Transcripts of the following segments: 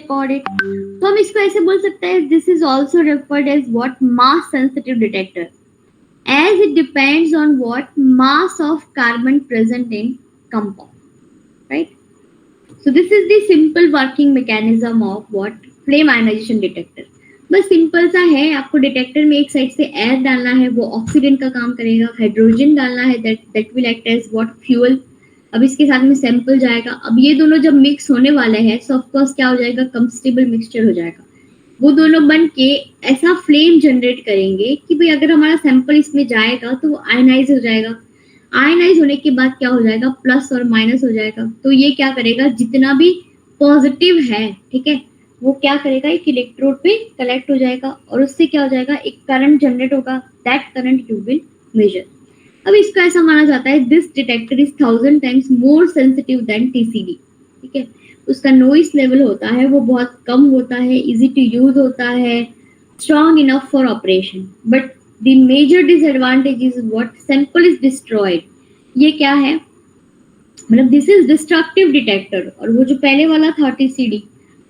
record it. तो हम इसको ऐसे बोल सकते हैं, this is also referred as what mass sensitive detector, as it depends on what mass of carbon present in compound, right? So this is the simple working mechanism of what flame ionization detector. बस simple सा है, आपको detector में एक side से air डालना है, वो ऑक्सीडेंट का काम करेगा, हाइड्रोजन डालना है, that will act as what fuel. अब इसके साथ में सैंपल जाएगा, अब ये दोनों जब मिक्स होने वाले हैं सो ऑफ कोर्स क्या हो जाएगा, कंबस्टिबल मिक्सचर हो जाएगा। वो दोनों बन के ऐसा फ्लेम जनरेट करेंगे कि भाई अगर हमारा सैंपल इसमें जाएगा तो वो आयनाइज हो जाएगा। आयनाइज होने के बाद क्या हो जाएगा, प्लस और माइनस हो जाएगा। तो ये क्या करेगा, जितना भी पॉजिटिव है, ठीक है, वो क्या करेगा, एक इलेक्ट्रोड पे कलेक्ट हो जाएगा और उससे क्या हो जाएगा, एक करंट जनरेट होगा, that current you will measure. अब इसको ऐसा माना जाता है, this detector is 1000 times more sensitive then TCD, ठीक है। उसका नॉइस लेवल होता है वो बहुत कम होता है, इजी टू यूज होता है, strong enough for operation, but the major disadvantage is what sample is destroyed. ये क्या है, मतलब दिस इज डिस्ट्रक्टिव डिटेक्टर, और वो जो पहले वाला था TCD,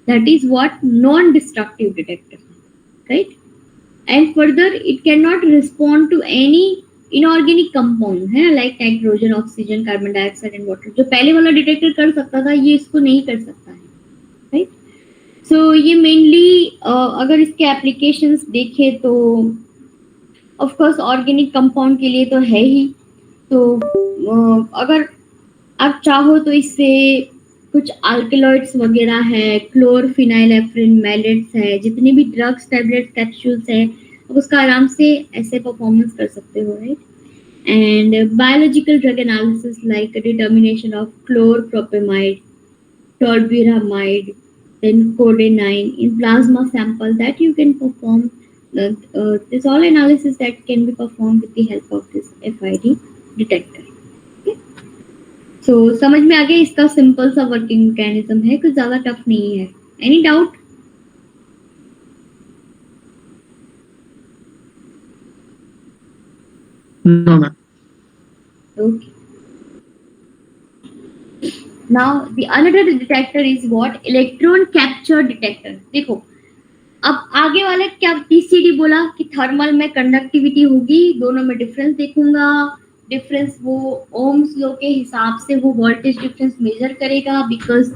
that is what non-destructive detector, right? And further it cannot respond to any inorganic compound, है ना, like nitrogen, oxygen, carbon dioxide and water। जो पहले वाला डिटेक्टर कर सकता था ये इसको नहीं कर सकता है, right? So ये mainly अगर इसके applications देखें तो of course organic compound के लिए तो है ही। तो अगर आप चाहो तो इससे कुछ अल्कलॉइड्स वगैरह है, क्लोरफिनाइलेफ्रिन, मैलेट्स है, जितने भी ड्रग्स, टैबलेट्स, कैप्सूल्स है, अब उसका आराम से ऐसे परफॉर्मेंस कर सकते हो, right. And biological drug analysis like determination of chlorpropamide, tolbutamide, then codeine in plasma sample that you can perform this all analysis that can be perform with the help of this FID detector. So, समझ में आ गया, इसका simple सा working mechanism है, कुछ ज्यादा tough नहीं है। Any doubt? No ma'am. Okay, now the another detector is what, electron capture detector. देखो अब आगे वाले क्या टीसीडी बोला कि थर्मल में कंडक्टिविटी होगी, दोनों में डिफरेंस देखूंगा, डिफरेंस वो ओम्स लॉ के हिसाब से वो वोल्टेज डिफरेंस मेजर करेगा, because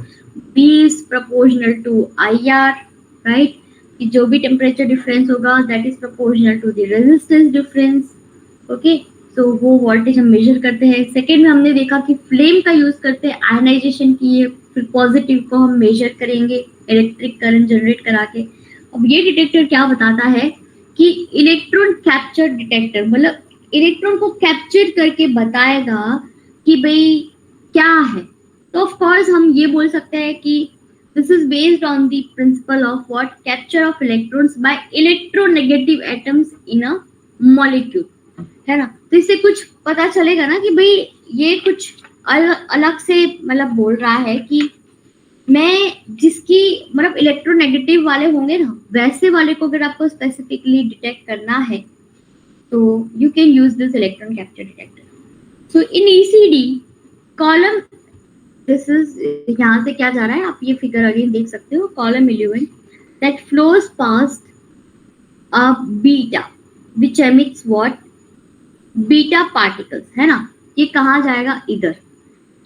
B is proportional to IR, right, कि जो भी टेम्परेचर डिफरेंस होगा that is proportional to the resistance difference, okay. तो वो वोल्टेज हम मेजर करते हैं। सेकेंड में हमने देखा कि फ्लेम का यूज करते हैं आयनाइजेशन की, ये फिर पॉजिटिव को हम मेजर करेंगे इलेक्ट्रिक करंट जनरेट करा के। अब ये डिटेक्टर क्या बताता है कि इलेक्ट्रॉन कैप्चर डिटेक्टर, मतलब इलेक्ट्रॉन को कैप्चर करके बताएगा कि भाई क्या है। तो ऑफ कोर्स हम ये बोल सकते हैं कि this is based on the principle of what, capture of electrons bye electronegative atoms in a molecule, है ना। तो इससे कुछ पता चलेगा ना कि भाई ये कुछ अलग से मतलब बोल रहा है कि मैं जिसकी मतलब इलेक्ट्रोनेगेटिव वाले होंगे ना, वैसे वाले को अगर आपको स्पेसिफिकली डिटेक्ट करना है तो you can use this electron capture detector. So in ECD column, this is यहाँ से क्या जा रहा है, आप ये फिगर अगेन देख सकते हो, column 11 that flows past a beta which emits what, beta particles, है ना। ये कहाँ जाएगा, इधर।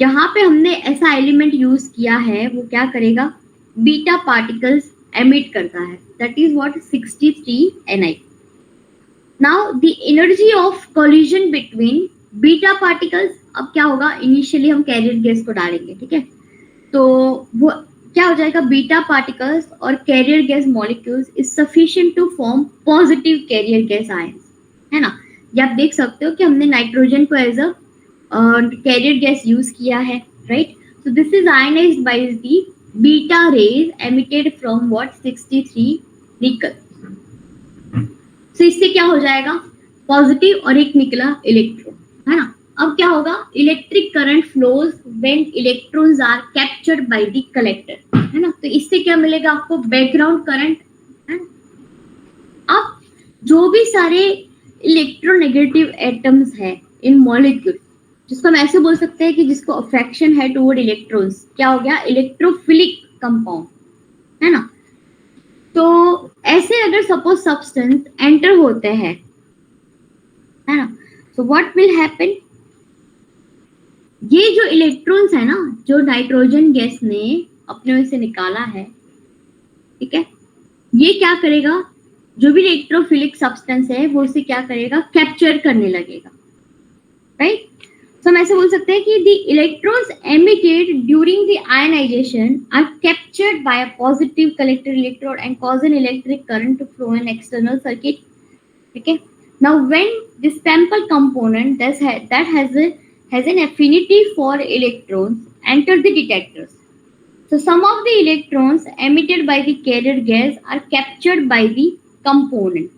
यहाँ पे हमने ऐसा एलिमेंट यूज किया है, वो क्या करेगा, बीटा पार्टिकल्स एमिट करता है, that is what 63 Ni। Now the energy of collision between beta particles, अब क्या होगा, इनिशियली हम कैरियर गैस को डालेंगे, ठीक है, तो वो क्या हो जाएगा, बीटा पार्टिकल्स और carrier gas molecules is sufficient to form positive carrier gas ions, है ना। ये आप देख सकते हो कि हमने नाइट्रोजन को as a carrier gas use किया है, right. So this is ionized by the beta rays emitted from what 63 nickel. तो इससे क्या हो जाएगा, पॉजिटिव और एक निकला इलेक्ट्रॉन, है ना। अब क्या होगा, electric current flows when electrons are captured by the collector, है ना। तो इससे क्या मिलेगा आपको, बैकग्राउंड करंट, है। अब जो भी सारे इलेक्ट्रोनेगेटिव एटम्स है इन मॉलिक्यूल, जिसको हम ऐसे बोल सकते हैं कि जिसको अट्रैक्शन है टुवर्ड इलेक्ट्रॉन्स, क्या हो गया, इलेक्ट्रोफिलिक कंपाउंड, है ना। तो ऐसे अगर सपोज सब्सटेंस एंटर होते हैं, है ना, सो व्हाट विल हैपन, ये जो इलेक्ट्रॉन्स है ना, जो नाइट्रोजन गैस ने अपने में से निकाला है, ठीक है, ये क्या करेगा, जो भी इलेक्ट्रोफिलिक सब्सटेंस है वो उसे क्या करेगा, कैप्चर करने लगेगा, राइट। तो हम ऐसे बोल सकते हैं कि the electrons emitted during the ionization are captured by a positive collector electrode and cause an electric current to flow in external circuit. Okay. Now, when the sample component that has an affinity for electrons enter the detectors, so some of the electrons emitted by the carrier gas are captured by the component.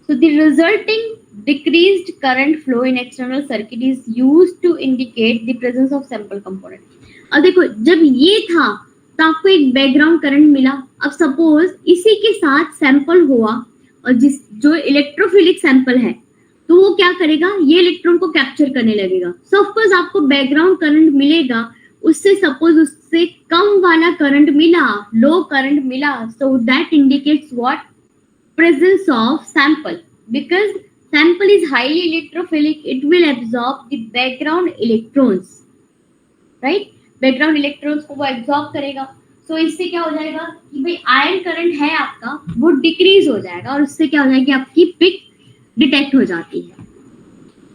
So the resulting decreased current flow in external circuit is used to indicate the presence of sample component. अब देखो, जब ये था तो आपको एक background current मिला। अब सपोज इसी के साथ सैंपल हुआ और जिस जो इलेक्ट्रोफिलिक सैंपल है तो वो क्या करेगा, ये इलेक्ट्रॉन को कैप्चर करने लगेगा। सपोज आपको बैकग्राउंड करंट मिलेगा, उससे सपोज उससे कम वाला करंट मिला, लो करंट मिला, so that indicates what, presence of sample. Because sample is highly electrophilic, it will absorb the background electrons, right, background electrons को वो absorb करेगा। so इससे क्या हो जाएगा कि भाई आयन करंट है आपका वो डिक्रीज हो जाएगा और उससे क्या हो जाएगी, आपकी पिक डिटेक्ट हो जाती है।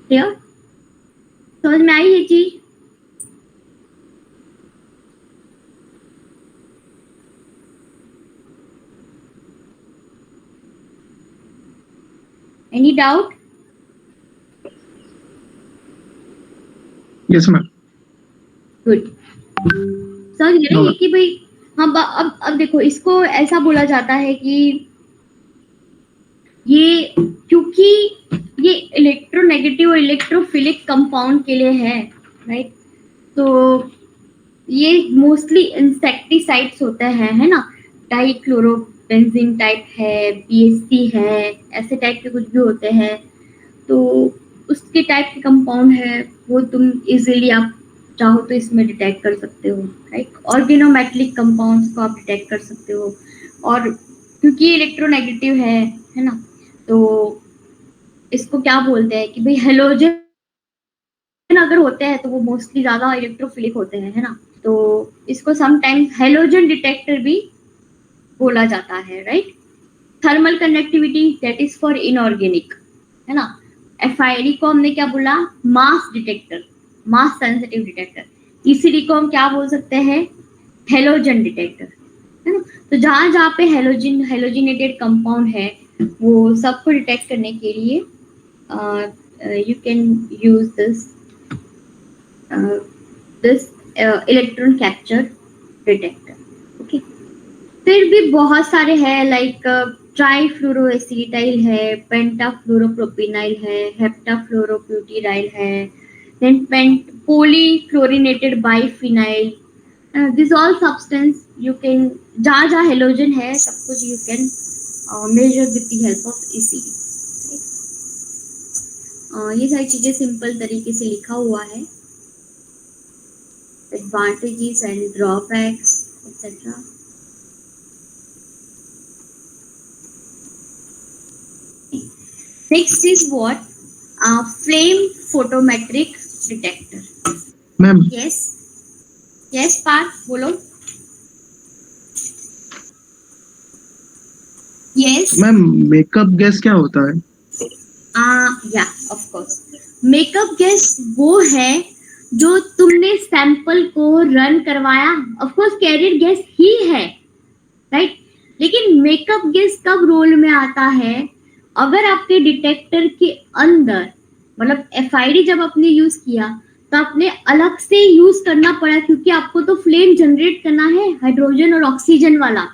क्लियर, समझ में आई ये चीज? Any doubt? Yes, ma'am. Good. समझ गए ना कि भाई हाँ। अब देखो, इसको ऐसा बोला जाता है कि ये क्योंकि ये इलेक्ट्रोनेगेटिव और इलेक्ट्रोफिलिक कंपाउंड के लिए है, राइट। तो ये मोस्टली इंसेक्टिसाइड्स होते हैं, है ना, डाइक्लोरोबेंजीन टाइप है, बीएससी है, ऐसे टाइप के कुछ भी होते हैं। तो उसके टाइप के कंपाउंड है वो तुम इजीली आप चाहो तो इसमें डिटेक्ट कर सकते हो, राइट। ऑर्गेनोमेटलिक कंपाउंड्स को आप डिटेक्ट कर सकते हो। और क्योंकि इलेक्ट्रोनेगेटिव है ना, तो इसको क्या बोलते हैं कि भाई हेलोजन अगर होते हैं तो वो मोस्टली ज्यादा इलेक्ट्रोफिलिक होते हैं, है ना। तो इसको समटाइम्स हेलोजन डिटेक्टर भी बोला जाता है, right. Thermal conductivity that is for inorganic, है ना। एफआईडी को हमने क्या बोला, मास डिटेक्टर, मास सेंसिटिव डिटेक्टर। ईसीडी को हम क्या बोल सकते हैं, हेलोजन डिटेक्टर, है ना। तो जहां जहां पे हेलोजिनेटेड कंपाउंड है वो सबको डिटेक्ट करने के लिए you can use this electron capture detector. Okay, फिर भी बहुत सारे हैं, लाइक ट्राईफ्लोरोएसिटाइल है, पेंटाफ्लोरोप्रोपिनाइल है, हेप्टाफ्लोरोब्यूटिडाइल है, then polychlorinated biphenyl. This all substance you can, जहाँ जहाँ हेलोजन है सब कुछ you can measure with the help of ECD. ये सारी चीजें सिंपल तरीके से लिखा हुआ है, advantages and drawbacks etc. Next is what? Flame photometric detector. Ma'am. Yes. Yes, Parth, बोलो. Yes. Ma'am, makeup gas क्या होता है? Yeah, of course. Makeup gas वो है जो तुमने सैंपल को रन करवाया, of course कैरियर गैस ही है, राइट। लेकिन मेकअप गैस कब रोल में आता है, अगर आपके डिटेक्टर के अंदर, मतलब एफआईडी जब आपने यूज किया तो आपने अलग से यूज करना पड़ा, क्योंकि आपको तो फ्लेम जनरेट करना है हाइड्रोजन और ऑक्सीजन वाला।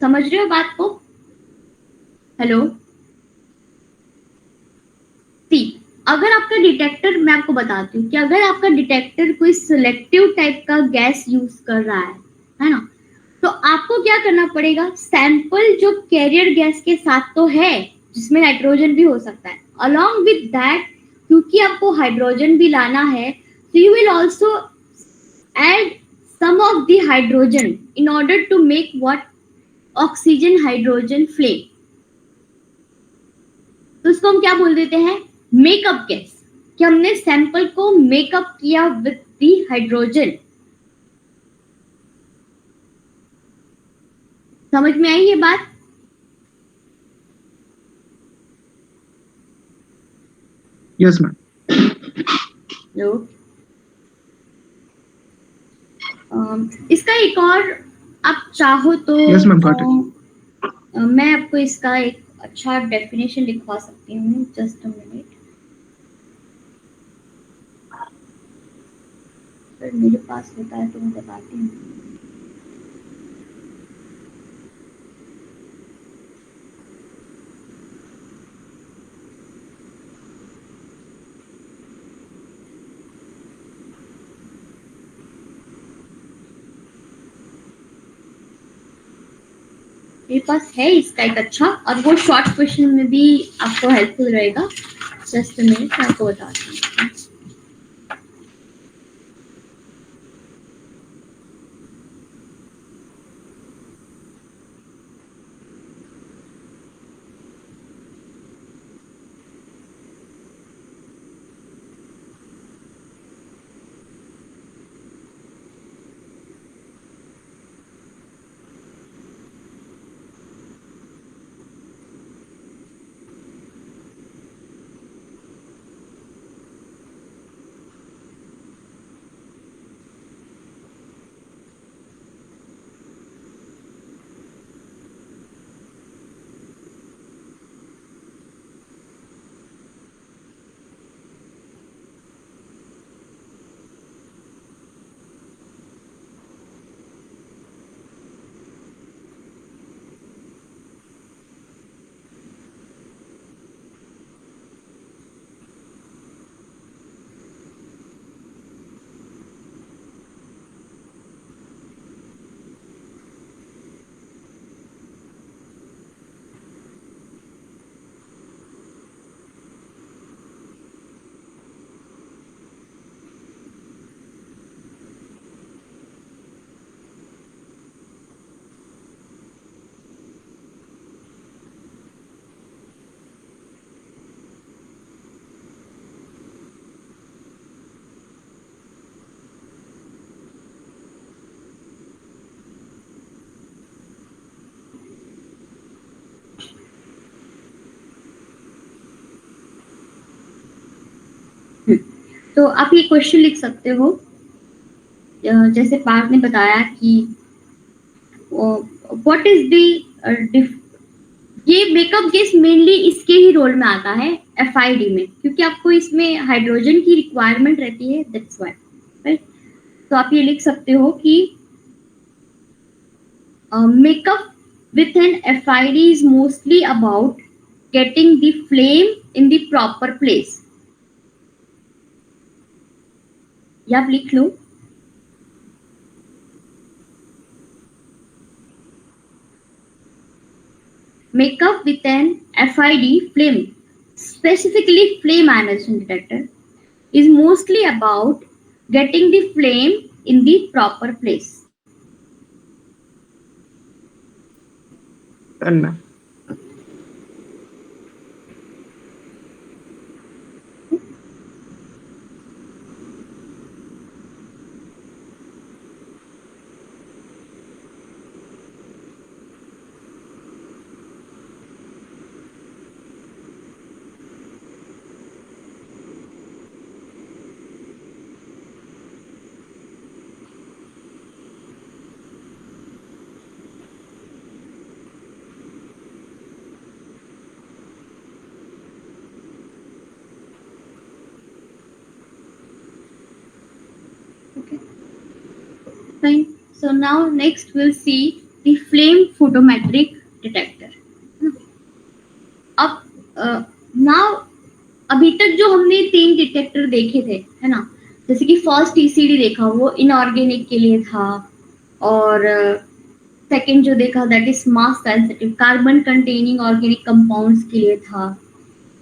समझ रहे हो बात को? हेलो, अगर आपका डिटेक्टर, मैं आपको बताती हूँ कि अगर आपका डिटेक्टर कोई सिलेक्टिव टाइप का गैस यूज कर रहा है ना, तो आपको क्या करना पड़ेगा, सैंपल जो कैरियर गैस के साथ तो है जिसमें नाइट्रोजन भी हो सकता है, अलॉन्ग विद दैट क्योंकि आपको हाइड्रोजन भी लाना है, so you will also add some of the hydrogen in order to make what oxygen hydrogen flame. तो उसको हम क्या बोल देते हैं, मेकअप गैस, कि हमने सैंपल को मेकअप किया विद दी हाइड्रोजन। समझ में आई ये बात? Yes ma'am. इसका एक और आप चाहो तो यस मैम, got it. मैं आपको इसका एक अच्छा डेफिनेशन लिखवा सकती हूँ, जस्ट अ मिनट। अगर मेरे पास होता है तो मैं बताती हूँ। मेरे पास है इसका एक अच्छा, और वो शॉर्ट क्वेश्चन में भी आपको हेल्पफुल रहेगा। जस्ट अ मिनट, मैं आपको बताती हूँ। तो आप ये क्वेश्चन लिख सकते हो, जैसे पार्थ ने बताया कि व्हाट इज द, ये मेकअप गैस मेनली इसके ही रोल में आता है एफआईडी में, क्योंकि आपको इसमें हाइड्रोजन की रिक्वायरमेंट रहती है, दैट्स व्हाई, राइट। तो आप ये लिख सकते हो कि makeup with an एफआईडी is mostly about getting the flame in the proper place. या आप लिख लो, makeup with an FID flame, specifically flame ionization detector, is mostly about getting the flame in the proper place. Done ma'am. Okay, fine. So now next we'll see the flame photometric detector. अब now अभी तक जो हमने 3 detector देखे थे, है ना, जैसे कि फर्स्ट टीसीडी देखा वो इनऑर्गेनिक के लिए था, और सेकंड जो देखा that is mass sensitive carbon containing organic compounds के लिए था।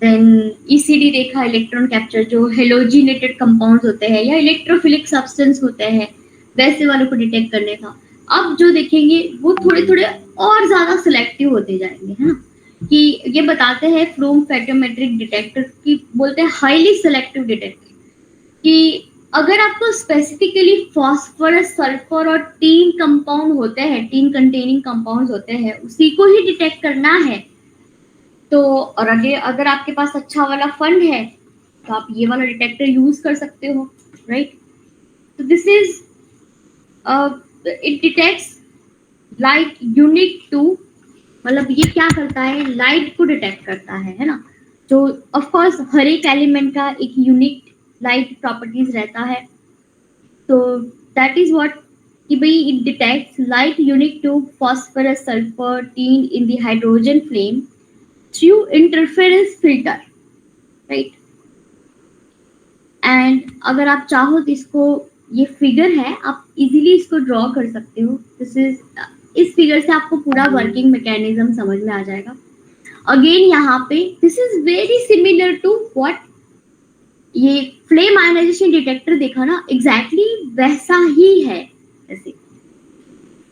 देन ईसीडी देखा इलेक्ट्रॉन कैप्चर, जो हेलोजिनेटेड कंपाउंड्स होते हैं या इलेक्ट्रोफिलिक सब्सटेंस होते हैं, वैसे वालों को डिटेक्ट करने का। अब जो देखेंगे वो थोड़े थोड़े और ज्यादा सिलेक्टिव होते जाएंगे, है ना, कि ये बताते हैं फ्लूम फेटोमेट्रिक डिटेक्टर की, बोलते हैं हाईली सिलेक्टिव डिटेक्टर, कि अगर आपको स्पेसिफिकली फास्फोरस, सल्फर और टीन कंपाउंड होते हैं, टीन कंटेनिंग कंपाउंड्स होते हैं, उसी को ही डिटेक्ट करना है, तो और अगर आपके पास अच्छा वाला फंड है तो आप ये वाला डिटेक्टर यूज कर सकते हो, राइट। तो this is it detects light unique to, मतलब ये क्या करता है, लाइट को डिटेक्ट करता है ना। तो ऑफ कोर्स हर एक एलिमेंट का एक यूनिक लाइट प्रॉपर्टीज रहता है, तो दैट इज व्हाट, कि भाई it detects light unique to phosphorus, sulphur, tin in the hydrogen flame through interference filter, right. And अगर आप चाहो तो इसको, ये फिगर है, आप इजीली इसको ड्रॉ कर सकते हो। दिस इज, इस फिगर से आपको पूरा वर्किंग मैकेनिज्म समझ में आ जाएगा। अगेन यहाँ पे this is very similar to what, ये फ्लेम आयनाइजेशन डिटेक्टर देखा ना, एग्जैक्टली वैसा ही है ऐसे,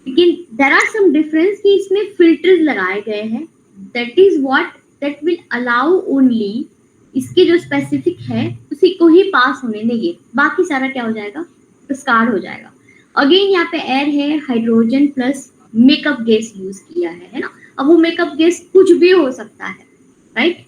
लेकिन देयर आर सम डिफरेंस कि इसमें फिल्टर्स लगाए गए हैं, that is what that will allow only, इसके जो स्पेसिफिक है उसी को ही पास होने देंगे, बाकी सारा क्या हो जाएगा, डिस्कार्ड हो जाएगा। अगेन यहाँ पे एयर है, hydrogen plus makeup gas use किया है ना। अब वो मेकअप गैस कुछ भी हो सकता है, राइट,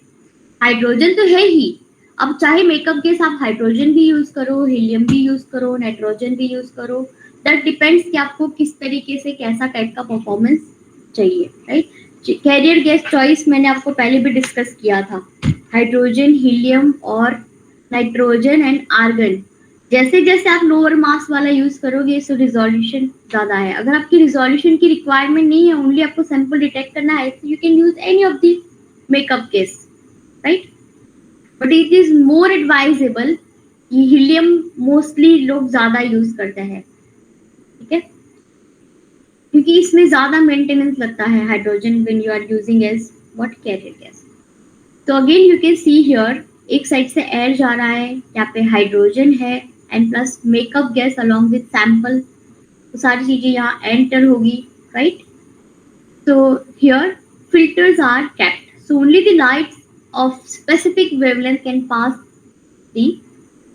हाइड्रोजन तो है ही, अब चाहे मेकअप गैस आप हाइड्रोजन भी यूज करो, हीलियम भी यूज करो, नाइट्रोजन भी यूज करो, दैट डिपेंड्स कि आपको किस तरीके से कैसा टाइप का परफॉर्मेंस चाहिए, राइट। कैरियर गैस चॉइस मैंने आपको पहले भी डिस्कस किया था, हाइड्रोजन, हीलियम और नाइट्रोजन एंड आर्गन। जैसे जैसे आप लोअर मास वाला यूज करोगे सो रिजोल्यूशन ज्यादा है। अगर आपकी रिजोल्यूशन की रिक्वायरमेंट नहीं है, ओनली आपको सैंपल डिटेक्ट करना है, तो you can use any of the makeup gas, right. But it is more advisable, ये हीलियम मोस्टली लोग ज्यादा यूज करते हैं, ठीक है, क्योंकि इसमें ज्यादा मेंटेनेंस लगता है hydrogen when you are using as what, carrier gas. तो again you can see here, एक साइड से एयर जा रहा है, यहाँ पे हाइड्रोजन है and plus makeup gas along with sample, तो सारी चीजें यहाँ एंटर होगी, right. So here filters are kept, so only the lights of specific wavelength can pass the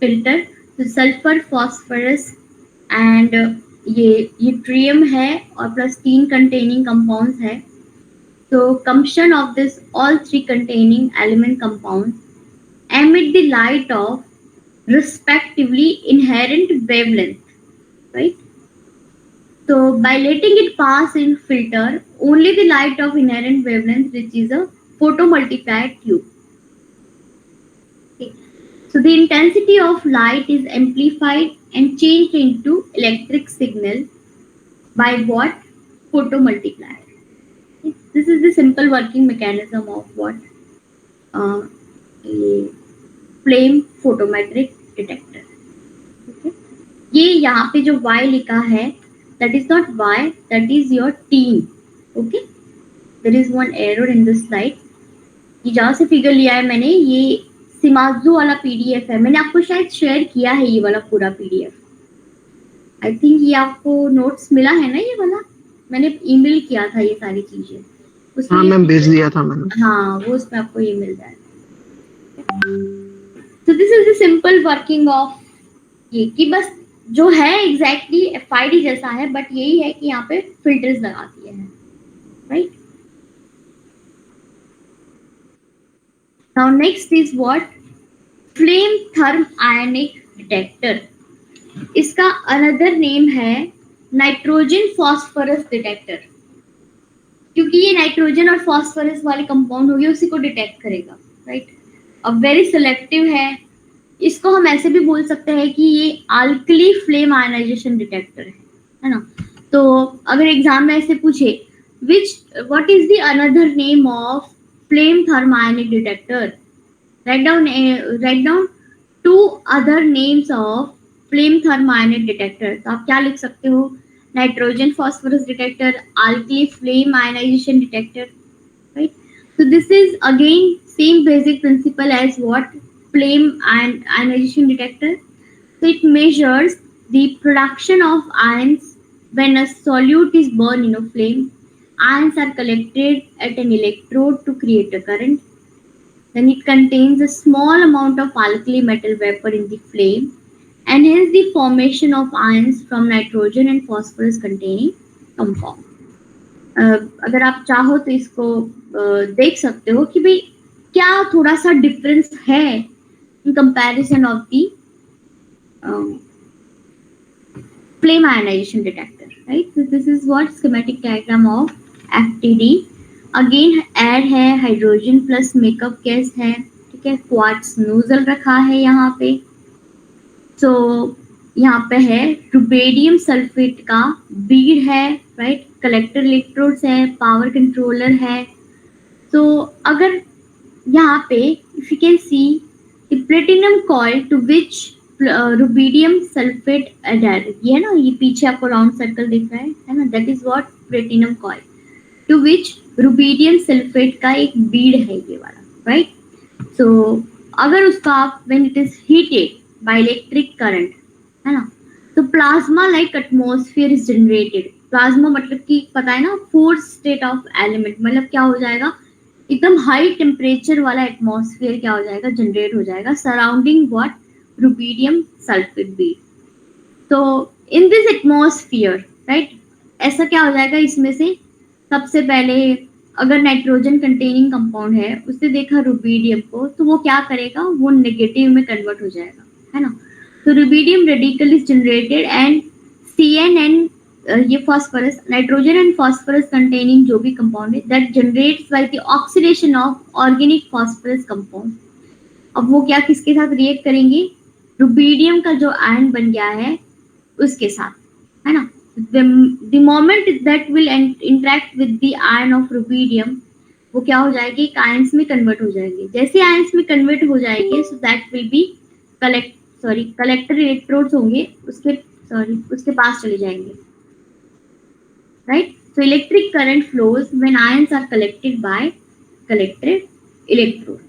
filter। तो sulfur, phosphorus and ये yttrium है और plus 3 containing compounds है। So combustion of this all 3 containing element compounds emit the light of respectively inherent wavelength, right? So by letting it pass in filter, only the light of inherent wavelength reaches a photomultiplier tube. Okay. So the intensity of light is amplified and changed into electric signal by what? Photomultiplier. Okay. This is the simple working mechanism of what? A flame photometric detector. Okay. ये यहाँ पे जो Y लिखा है, that is not Y, that is your team, okay? There is one error in this slide। ये जहाँ से figure लिया है मैंने, ये सिमाजू वाला पीडीएफ है, मैंने आपको शायद शेयर किया है ये वाला पूरा पीडीएफ। आई थिंक ये आपको नोट्स मिला है ना, ये वाला मैंने ईमेल किया था ये सारी चीजें। हाँ मैम, भेज दिया था मैंने। हाँ, वो उसमें आपको ये मिल जाएगा। तो this is the simple working of ये, कि बस जो है एग्जैक्टली एफआईडी जैसा है, बट यही है कि यहाँ पे फिल्टर्स लगा दिए हैं, right. Now next is what, flame thermionic detector. इसका अनदर नेम है नाइट्रोजन फॉस्फोरस डिटेक्टर, क्योंकि ये नाइट्रोजन और फॉस्फोरस वाले कंपाउंड हो गए, उसी को डिटेक्ट करेगा, राइट। अब वेरी सिलेक्टिव है, इसको हम ऐसे भी बोल सकते हैं कि ये अल्कली फ्लेम आयनाइजेशन डिटेक्टर है ना। तो अगर एग्जाम में ऐसे पूछे what is the another name of flame thermionic detector, right down 2 other names of flame thermionic detector. तो आप क्या लिख सकते हो, nitrogen phosphorus detector, alkali flame ionization detector, right. So this is again same basic principle as what flame and ionization detector. So it measures the production of ions when a solute is burned in a flame. Ions are collected at an electrode to create a current. Then it contains a small amount of alkali metal vapor in the flame, and hence the formation of ions from nitrogen and phosphorus containing compound. अगर आप चाहो तो इसको देख सकते हो कि भाई क्या थोड़ा सा डिफरेंस है in comparison of the flame ionization detector, right? So this is what schematic diagram of FTD. Again add है, हाइड्रोजन प्लस मेकअप गैस है, ठीक है, क्वार्ट्ज नोजल रखा है यहाँ पे. सो यहाँ पे है रुबेडियम सल्फेट का बीड है, राइट, कलेक्टर इलेक्ट्रोड्स है, पावर कंट्रोलर है. तो अगर यहाँ पे if you can see the platinum coil to which rubidium sulphate added, ये है ना, ये पीछे आपको राउंड सर्कल दिख रहा है ना, that is what platinum coil to which rubidium sulphate का एक बीड है ये वाला, राइट. सो अगर उसका आप when it is heated by electric current, है ना, तो plasma like atmosphere is generated. Plasma मतलब कि पता है ना, फोर्स स्टेट ऑफ एलिमेंट, मतलब क्या हो जाएगा, एकदम हाई टेम्परेचर वाला एटमॉस्फेयर क्या हो जाएगा, जनरेट हो जाएगा surrounding what rubidium sulphate Beed. तो इन दिस एटमॉस्फेयर, राइट, ऐसा क्या हो जाएगा, इसमें से सबसे पहले अगर नाइट्रोजन कंटेनिंग कंपाउंड है उससे देखा रुबीडियम को, तो वो क्या करेगा, वो नेगेटिव में कन्वर्ट हो जाएगा, है ना. तो rubidium radical is generated and CN and ये phosphorus, nitrogen and phosphorus containing जो भी कंपाउंड है that generates by the oxidation of organic phosphorus compound. अब वो क्या किसके साथ रिएक्ट करेंगे, रुबीडियम का जो आयन बन गया है उसके साथ, है ना. The moment that will interact with the ion of rubidium, वो क्या हो जाएगी, आयंस में कन्वर्ट हो जाएंगे. जैसे आयंस में कन्वर्ट हो जाएंगे, so that will be collector electrodes होंगे उसके पास चले जाएंगे, right. So electric current flows when ions are collected by collected electrode,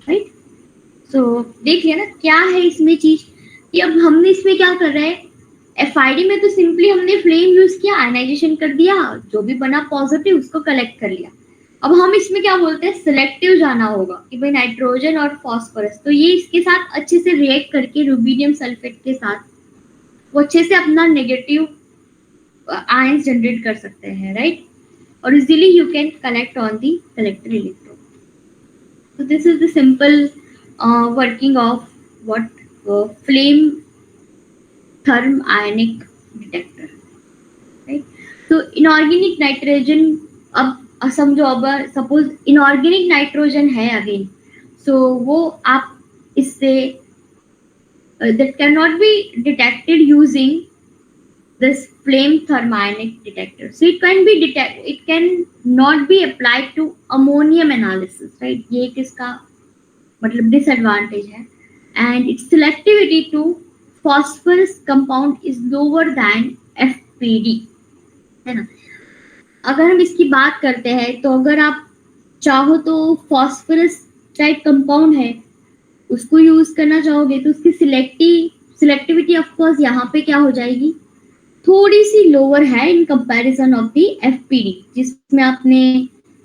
right. So देख लिया ना क्या है इसमें चीज, कि अब हमने इसमें क्या कर रहे हैं, FID में तो सिंपली हमने फ्लेम यूज किया, आयनाइजेशन कर दिया, जो भी बना पॉजिटिव उसको कलेक्ट कर लिया. अब हम इसमें क्या बोलते हैं, सिलेक्टिव जाना होगा कि भाई नाइट्रोजन और फास्फोरस, तो ये इसके साथ अच्छे से रिएक्ट करके रुबीडियम सल्फेट के साथ वो अच्छे से अपना नेगेटिव आयंस जनरेट कर सकते हैं, राइट. और easily you can collect on the collector electrode. So this is the simple working of what flame therm ionic detector, right. So inorganic nitrogen, अब समझो, अब सपोज इनऑर्गेनिक नाइट्रोजन है again, सो वो आप इससे that cannot be detected using this flame thermionic detector. So it can not be applied to ammonium analysis, right. ये किसका मतलब डिसएडवांटेज है. And its selectivity to phosphorus compound is lower than FPD, है ना. अगर हम इसकी बात करते हैं तो अगर आप चाहो तो फॉस्फोरस टाइप कंपाउंड है उसको यूज करना चाहोगे तो उसकी सिलेक्टिविटी ऑफ कोर्स यहाँ पे क्या हो जाएगी, थोड़ी सी लोअर है in comparison of the FPD, जिसमें आपने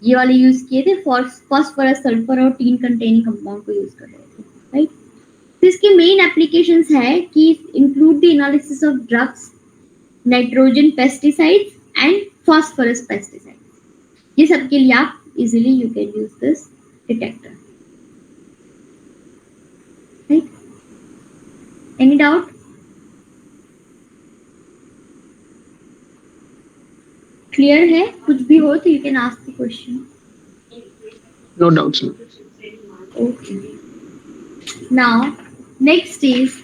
ये वाले यूज किए थे, फॉस्फोरस सल्फर और टीन कंटेनिंग कंपाउंड को यूज कर रहे थे, राइट. तो इसके मेन एप्लीकेशंस है कि include the analysis of drugs, nitrogen pesticides and phosphorus pesticides. ये सब के लिए आप easily you can use this detector, right. Any doubt? Clear है, कुछ भी हो तो you can ask the question. No doubts, ma'am. Okay. Now next is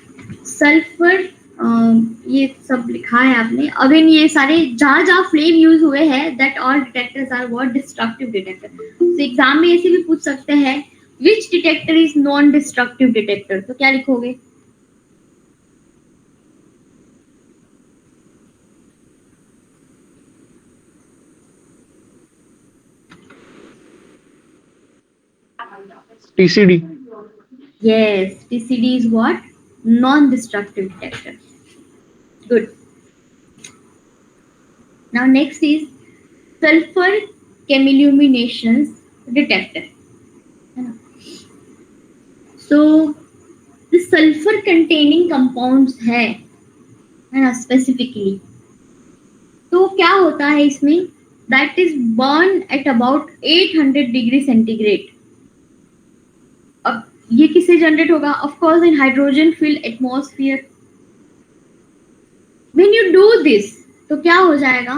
sulfur. ये सब लिखा है आपने. अगेन ये सारे जहाँ जहाँ फ्लेम यूज हुए हैं that all detectors are what destructive detector. तो एग्जाम में ऐसे भी पूछ सकते हैं which detector is non destructive detector, तो क्या लिखोगे, TCD. Yes, TCD is what, non destructive detector. Good. Now next is sulfur chemiluminations detector. So the sulfur containing compounds है ना स्पेसिफिकली, तो क्या होता है इसमें, that is burn at about 800 degree centigrade. अब ये किससे जनरेट होगा? Of course in hydrogen field atmosphere. When you do this, तो क्या हो जाएगा,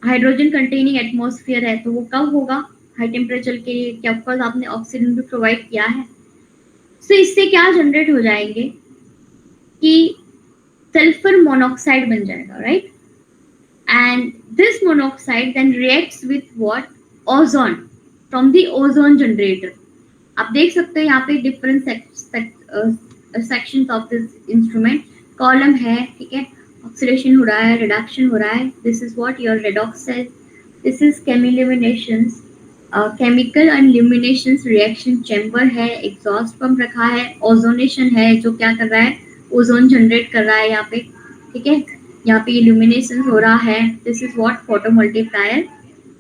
हाइड्रोजन कंटेनिंग एटमॉस्फेयर है तो वो कब होगा, हाई टेम्परेचर के लिए, क्या ऑफ कोर्स आपने ऑक्सीजन भी प्रोवाइड किया है. सो इससे क्या जनरेट हो जाएंगे कि सल्फर मोनोऑक्साइड बन जाएगा, right. And this monoxide then reacts with what? Ozone from the ozone generator. आप देख सकते हैं यहाँ पे different sections of this instrument. Column है, ठीक है, ऑक्सीडेशन हो रहा है, रिडक्शन हो रहा है. This is what your redox cell. This is chemiluminescences, chemical and luminescences reaction chamber है, एग्जॉस्ट पंप रखा है, ओजोनेशन है जो क्या कर रहा है, ओजोन जनरेट कर रहा है यहाँ पे, ठीक है. यहाँ पे इल्यूमिनेशन हो रहा है. This is what photo multiplier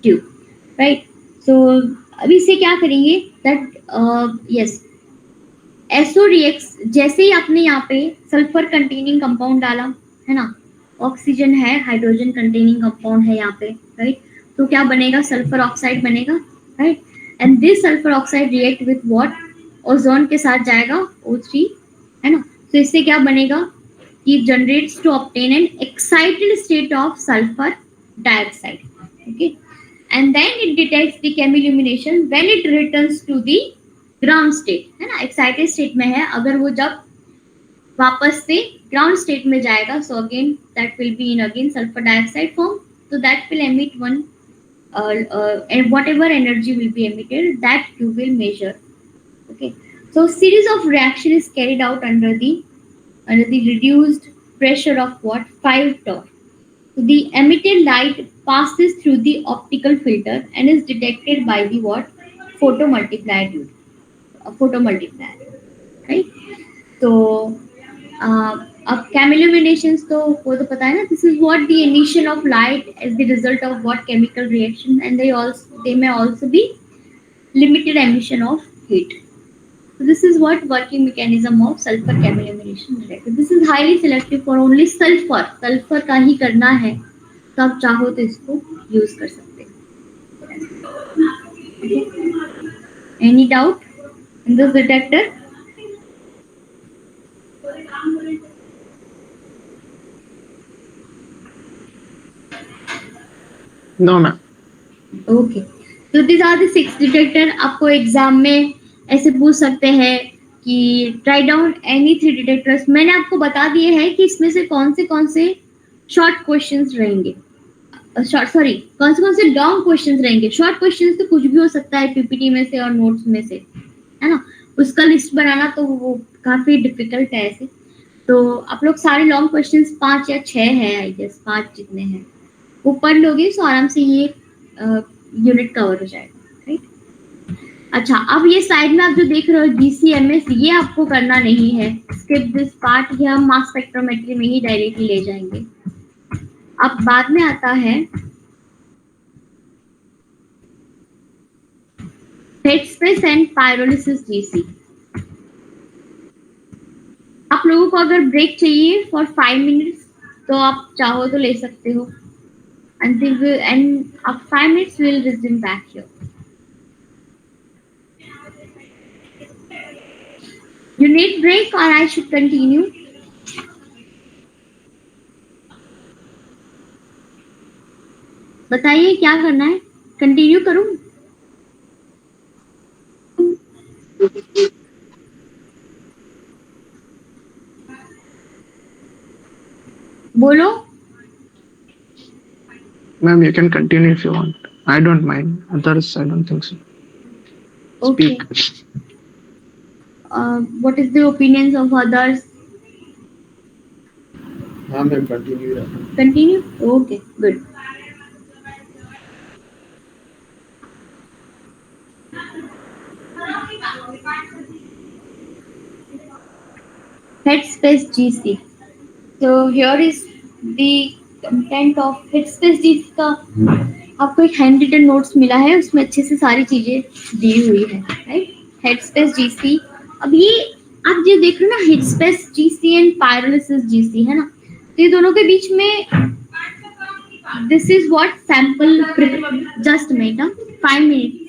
tube, right. So अभी इसे क्या करेंगे, दैट यस एसओ रिएक्ट्स. जैसे ही आपने यहाँ पे सल्फर कंटेनिंग कंपाउंड डाला है ना, ऑक्सीजन है, हाइड्रोजन कंटेनिंग कंपाउंड है यहाँ पे, राइट. तो क्या बनेगा, सल्फर ऑक्साइड बनेगा, right. And this sulphur oxide react with what, ozone के साथ जाएगा O3, है ना. तो इससे क्या बनेगा, it generates to obtain an excited state of sulfur dioxide, okay. And then it detects the chemilumination when it returns to the ground state, है ना. excited state में है, अगर वो जब वापस से ground state में जाएगा, so again that will be in again sulfur dioxide form, so that will emit one and whatever energy will be emitted that you will measure, okay. So series of reaction is carried out under the reduced pressure of what, 5 torr. So the emitted light passes through the optical filter and is detected by the what, photomultiplier tube, photomultiplier, right. तो अब chemiluminations तो वो तो पता है ना. This is what the emission of light as the result of what chemical reaction, and they may also be limited emission of heat. So this is what working mechanism of sulfur chemilumination detector. This is highly selective for only sulfur. sulfur का ही करना है, तो आप चाहो तो इसको use कर सकते हैं. Any doubt in this detector? No, ma'am. Okay. So these are the 6 detector. आपको एग्जाम में ऐसे पूछ सकते हैं कि ट्राई डाउन एनी 3 डिटेक्टर्स. मैंने आपको बता दिए हैं कि इसमें से कौन से शॉर्ट क्वेश्चंस रहेंगे, कौन से लॉन्ग क्वेश्चंस रहेंगे. शॉर्ट क्वेश्चंस तो कुछ भी हो सकता है पीपीटी में से और नोट्स में से, है ना. उसका लिस्ट बनाना तो वो काफी डिफिकल्ट है ऐसे. तो आप लोग सारे लॉन्ग क्वेश्चंस 5 या 6 हैं, आई गेस 5 जितने हैं वो पढ़ लोगे, तो आराम से ये यूनिट कवर हो जाएगा, राइट. अच्छा, अब ये साइड में आप जो देख रहे हो जीसीएमएस, ये आपको करना नहीं है, स्किप दिस पार्ट. ये हम मास स्पेक्ट्रोमेट्री में ही डायरेक्टली ले जाएंगे. अब बाद में आता है हेडस्पेस एंड पायरोलिसिस जीसी. आप लोगों को अगर ब्रेक चाहिए फॉर 5 मिनट्स तो आप चाहो तो ले सकते हो, and after 5 minutes we'll resume back here. You need break or I should continue? बताइए क्या करना है, कंटिन्यू करूं? बोलो. Ma'am, you can continue if you want. I don't mind. Others, I don't think so. Okay. Speak. What is the opinions of others? Ma'am, continue. Continue? Okay, good. Headspace GC. So here is the content of Headspace GC का आपको एक hand written notes मिला है, उसमें अच्छे से सारी चीजें दी हुई है, राइट। हेडस्पेस जीसी, अब ये आप जो देख रहे हो ना, headspace GC and pyrolysis GC है ना, तो ये दोनों के बीच में this is what sample, just minute ना, 5 minutes।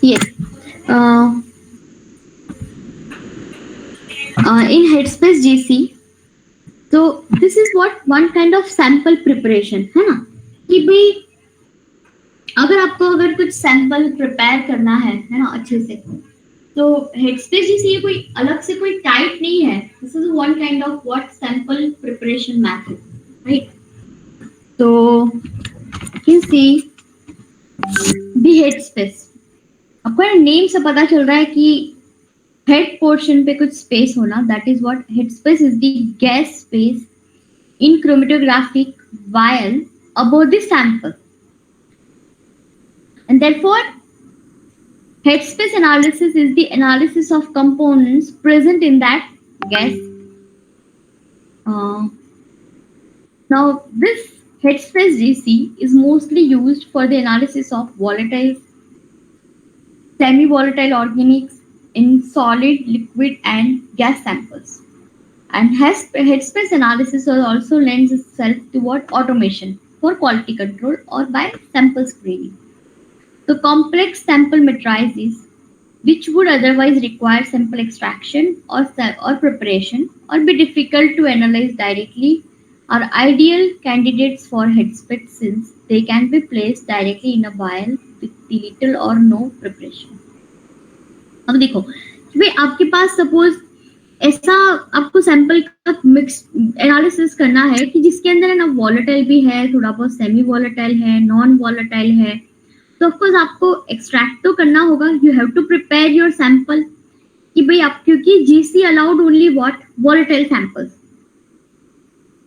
Yes. Uh, in Headspace GC, so this is what one kind of sample preparation है ना, कि भाई अगर आपको अगर कुछ सैंपल प्रिपेयर करना है ना अच्छे से, तो हेडस्पेस जैसे ये कोई अलग से कोई टाइप नहीं है, this is one kind of what sample preparation method, right. तो यू सी द हेडस्पेस, आपको नेम से पता चल रहा है कि हेड पोर्शन पे कुछ स्पेस होना, that is what headspace is the gas space in chromatographic vial above the sample, and therefore headspace analysis is the analysis of components present in that gas. Now this headspace GC is mostly used for the analysis of volatile, semi-volatile organics in solid, liquid and gas samples. And headspace analysis also lends itself toward automation for quality control or by sample screening. So complex sample matrices, which would otherwise require sample extraction or preparation or be difficult to analyze directly, are ideal candidates for headspace since they can be placed directly in a vial with little or no preparation. अब देखो भाई आपके पास suppose ऐसा आपको sample का mix analysis करना है कि जिसके अंदर है ना वॉलेटाइल भी है, थोड़ा बहुत सेमी वॉलेटाइल है, नॉन वॉलेटाइल है, तो ऑफकोर्स आपको एक्सट्रैक्ट तो करना होगा, you have to prepare your sample कि भाई आप, क्योंकि GC allowed only what volatile samples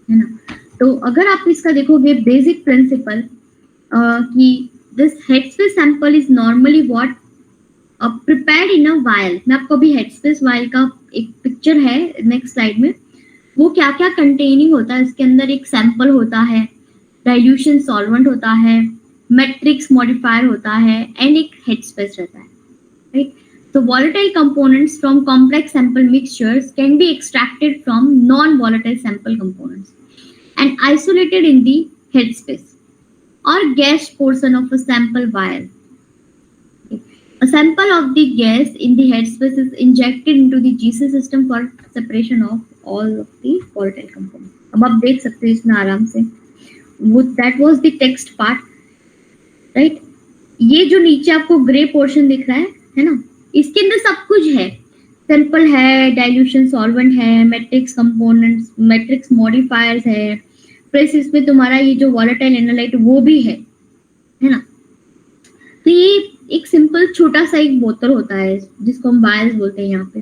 है ना। तो अगर आप इसका देखोगे बेसिक प्रिंसिपल कि this headspace sample is normally what prepared in a vial. मैं आपको अभी हेडस्पेस वायल का एक पिक्चर है नेक्स्ट स्लाइड में, वो क्या क्या कंटेनिंग होता है, इसके अंदर एक सैंपल होता है, डाइल्यूशन सॉल्वेंट होता है, मैट्रिक्स मॉडिफायर होता है एंड एक हेडस्पेस रहता है, right. So volatile components from complex sample mixtures can be extracted from non-volatile sample components and isolated in the headspace or gas portion of a sample vial. A sample of the gas in the headspace is injected into the GC system for separation of all of the volatile components. अब आप देख सकते हैं इसमें आराम से, that was the text part, right? ये जो नीचे आपको ग्रे पोर्शन दिख रहा है ना, इसके अंदर सब कुछ है, सैंपल है, डाइल्यूशन सॉल्वेंट है, मैट्रिक्स कंपोनेंट्स, मैट्रिक्स मॉडिफायर्स है, प्लस इसमें तुम्हारा ये जो वॉलेटाइल एनालाइट वो भी है ना। तो ये एक सिंपल छोटा सा एक बोतल होता है जिसको हम वायल्स बोलते हैं यहाँ पे।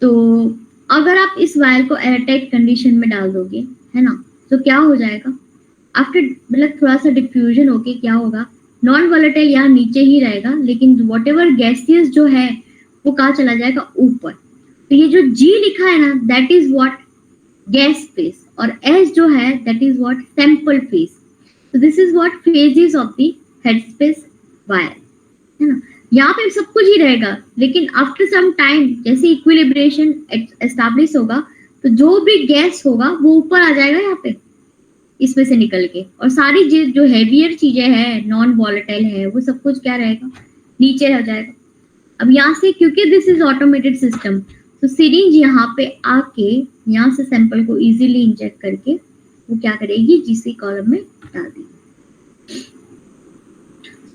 तो अगर आप इस वायल को एयरटाइट कंडीशन में डाल दोगे, है ना, तो क्या हो जाएगा, आफ्टर मतलब थोड़ा सा डिफ्यूजन होके क्या होगा, नॉन वॉलेटाइल यहाँ नीचे ही रहेगा, लेकिन वॉट एवर गैसियस जो है वो कहाँ चला जाएगा, ऊपर। तो ये जो G लिखा है ना, that is what, gas phase, और S जो है that is what, sample phase. तो this is what phases of the head space vial, है ना। यहाँ पे सब कुछ ही रहेगा, लेकिन आफ्टर सम टाइम जैसे इक्विलिब्रेशन एस्टैब्लिश होगा, तो जो भी गैस होगा वो ऊपर आ जाएगा यहाँ पे इसमें से निकल के, और सारी जो हैवियर चीजें हैं, नॉन वॉलेटाइल है, वो सब कुछ क्या रहेगा, नीचे रह जाएगा। अब यहाँ से, क्योंकि दिस इज ऑटोमेटेड सिस्टम, तो सिरिंज यहाँ पे आके यहाँ से सैंपल को इजीली इंजेक्ट करके वो क्या करेगी, जीसी कॉलम में डाल देगी।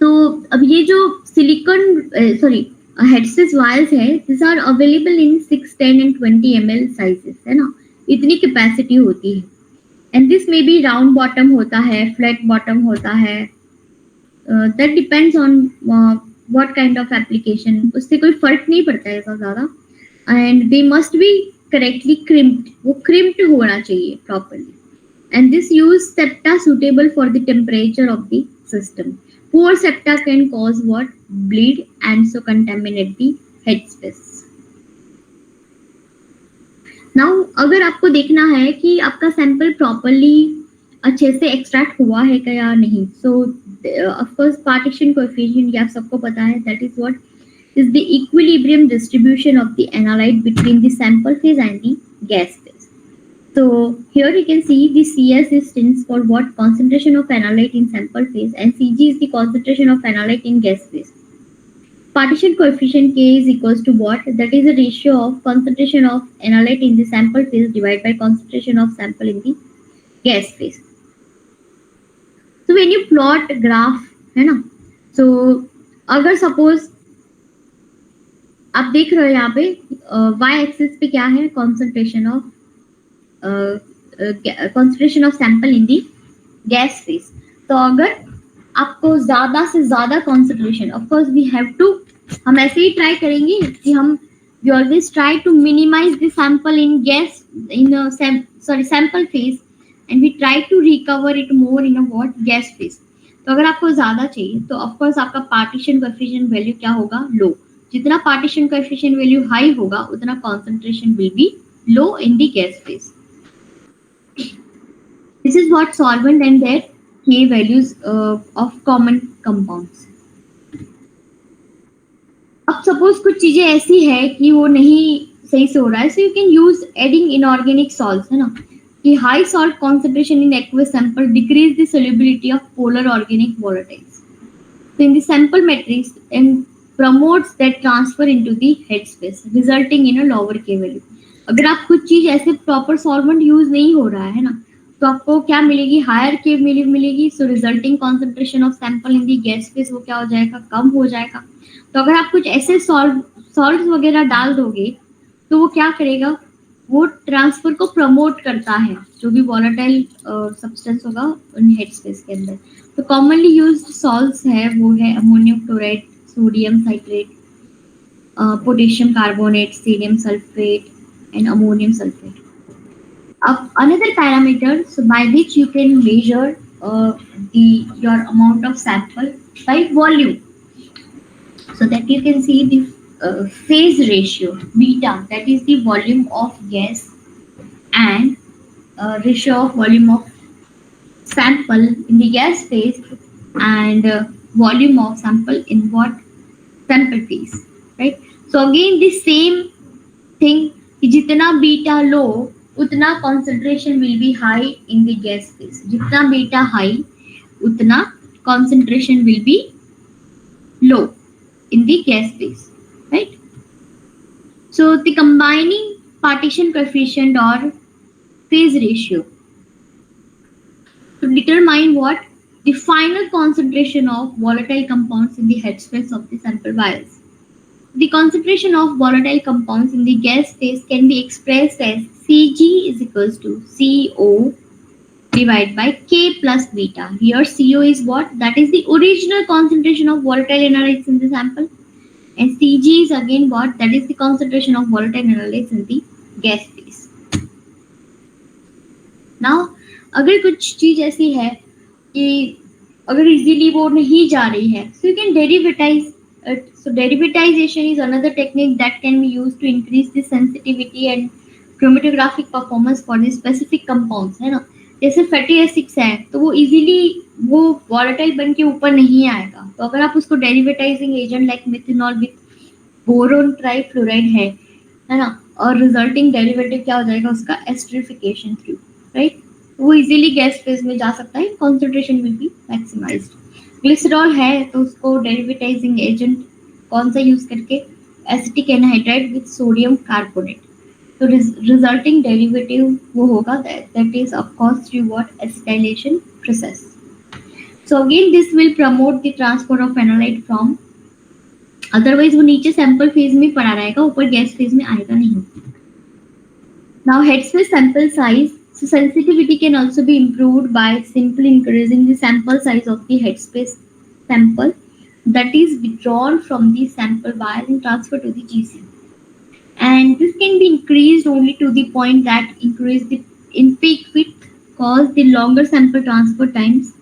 तो अब ये जो सिलिकॉन सॉरी हेडसेस वायल्स है, this are available in 6, 10 and 20 ml sizes, है ना, इतनी कैपेसिटी होती है। एंड दिस में भी राउंड बॉटम होता है, फ्लैट बॉटम होता है, that depends on what kind of application, उससे कोई फर्क नहीं पड़ता है ऐसा ज्यादा। And they must be correctly crimped, वो क्रिम्प्ड होना चाहिए properly. And this use septa suitable for the temperature of the system. Poor septa can cause what, bleed, and so contaminate the headspace. Now अगर आपको देखना है कि आपका sample properly अच्छे से एक्सट्रैक्ट हुआ है क्या या नहीं, सो ऑफ कोर्स पार्टीशन कोएफिशिएंट ये आप सबको पता है, that is what is the equilibrium distribution of the analyte between the sample phase and the gas phase. So here you can see the CS stands for what, concentration of analyte in sample phase, and Cg is the concentration of analyte in gas phase. Partition coefficient K is equals to what? That is the ratio of concentration of analyte in the sample phase divided by concentration of sample in the gas phase. So when you plot graph, है ना, so अगर suppose आप देख रहे हो यहाँ पे y axis पे क्या है, concentration of concentration of sample in the gas phase. तो अगर आपको ज्यादा से ज्यादा concentration, of course we have to, हम ऐसे ही ट्राई करेंगे कि हम we always try to minimize the sample in gas, in a sample phase, and we try to recover it more in a what, gas phase. तो अगर आपको ज्यादा चाहिए तो of course आपका partition coefficient value क्या होगा, low. जितना partition coefficient value high होगा उतना concentration will be low in the gas phase. This is what solvent and their K values of common compounds. अब सपोज कुछ चीजें ऐसी है कि वो नहीं सही से हो रहा है, so you can use adding inorganic salts, है ना, कि high salt concentration in aqueous sample decrease the solubility of polar organic volatiles. So in the sample matrix and promotes that transfer into the headspace, resulting in a lower K value. अगर आप कुछ चीज ऐसे proper solvent use नहीं हो रहा है ना, तो आपको क्या मिलेगी, हायर के मिलेगी. So resulting concentration of sample in the gas phase वो क्या हो जाएगा, कम हो जाएगा. तो अगर आप कुछ ऐसे सॉल्ट वगैरह डाल दोगे तो वो क्या करेगा, वो ट्रांसफर को प्रमोट करता है, जो भी वॉलेटाइल सब्सटेंस होगा उन हेड स्पेस के अंदर. तो कॉमनली यूज्ड सॉल्ट्स है वो है ammonium chloride, sodium citrate, potassium carbonate, cerium sulphate and ammonium sulfate. Another parameter, so by which you can measure your amount of sample by volume, so that you can see the phase ratio beta, that is the volume of gas, and ratio of volume of sample in the gas phase, and volume of sample in what, sample phase, right? So again the same thing, कि जितना beta लो उतना concentration will be high in the gas phase. जितना beta high उतना concentration will be low in the gas phase, right? So the combining partition coefficient or phase ratio to determine what, the final concentration of volatile compounds in the headspace of the sample vials. The concentration of volatile compounds in the gas phase can be expressed as Cg is equals to Co divided by K plus beta. Here Co is what? That is the original concentration of volatile analytes in the sample. And Cg is again what? That is the concentration of volatile analytes in the gas phase. Now, अगर कुछ चीज ऐसी है कि अगर easily वो नहीं जा रही है, so you can derivatize it. So derivatization is another technique that can be used to increase the sensitivity and chromatographic performance for the specific compounds, है ना. जैसे फैटी एसिड्स है तो वो इजीली वो वॉलेटाइल बन के ऊपर नहीं आएगा, तो अगर आप उसको derivatizing agent like methanol with boron trifluoride है ना, और रिजल्टिंग डेरिवेटिव क्या हो जाएगा उसका एस्टरिफिकेशन थ्रू, राइट. वो इजीली गैस फेज में जा सकता है, concentration will be maximized. Glycerol है तो उसको डेरिवेटाइजिंग एजेंट कौन सा यूज करके, acetic anhydride with sodium carbonate, तो रिजल्टिंग डेरिवेटिव वो होगा that is of course through what acetylation process. So again this will promote the transfer of analyte from, otherwise वो नीचे सैंपल फेज में पड़ा रहेगा, ऊपर गैस फेज में आएगा नहीं. Now headspace sample size. So sensitivity can also be improved by simply increasing the sample size of the headspace sample that is withdrawn from the sample vial and transferred to the GC. And this can be increased only to the point that increase the in peak width, cause the longer sample transfer times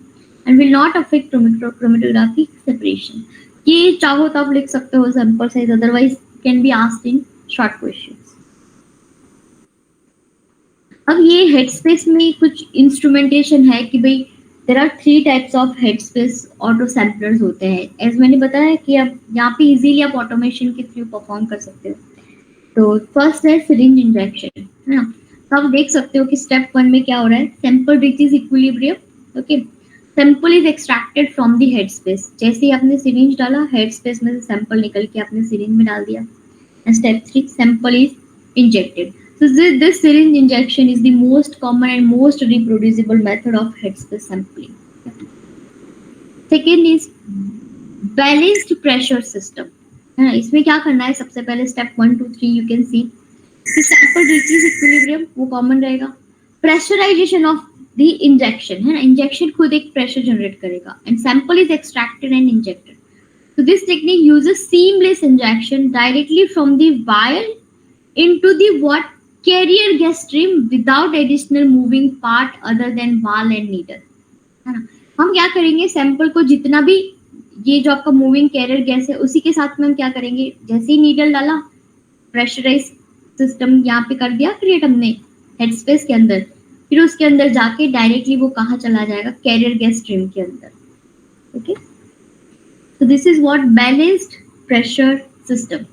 and will not affect chromatographic separation. ये चाहो तो आप लिख सकते हो sample size, otherwise can be asked in short questions. अब ये headspace में कुछ इंस्ट्रूमेंटेशन है कि भाई there are 3 types of headspace auto samplers होते हैं. एज मैंने बताया कि अब यहाँ पे इजीली आप ऑटोमेशन के थ्रू परफॉर्म कर सकते हो. तो फर्स्ट है सिरिंज इंजेक्शन, है ना. तो आप देख सकते हो कि स्टेप 1 में क्या हो रहा है, sample reaches equilibrium. Okay, sample is extracted from the headspace. जैसे ही आपने सिरिंज डाला, हेडस्पेस में से सैंपल निकल के आपने सिरिंज में डाल दिया. And step 3, sample is injected. So this syringe injection is the most common and most reproducible method of headspace sampling. Second is balanced pressure system. है, इसमें क्या करना है, सबसे पहले स्टेप 1 2 3 यू कैन सी कि सैंपल रीचेस इक्विलिब्रियम, वो common रहेगा. प्रेशराइजेशन ऑफ द इंजेक्शन, है ना, इंजेक्शन खुद एक प्रेशर जनरेट करेगा. And sample is extracted and injected. So this technique uses seamless injection directly from the vial into the what carrier gas stream without additional moving part other than valve and needle, है ना. हम क्या करेंगे, sample को जितना भी ये जो आपका मूविंग कैरियर गैस है उसी के साथ में हम क्या करेंगे, जैसे ही नीडल डाला, प्रेशराइज सिस्टम यहाँ पे कर दिया क्रिएट हमने हेडस्पेस के अंदर, फिर उसके अंदर जाके डायरेक्टली वो कहाँ चला जाएगा, कैरियर गैस स्ट्रीम के अंदर. Okay, so this is what balanced pressure system.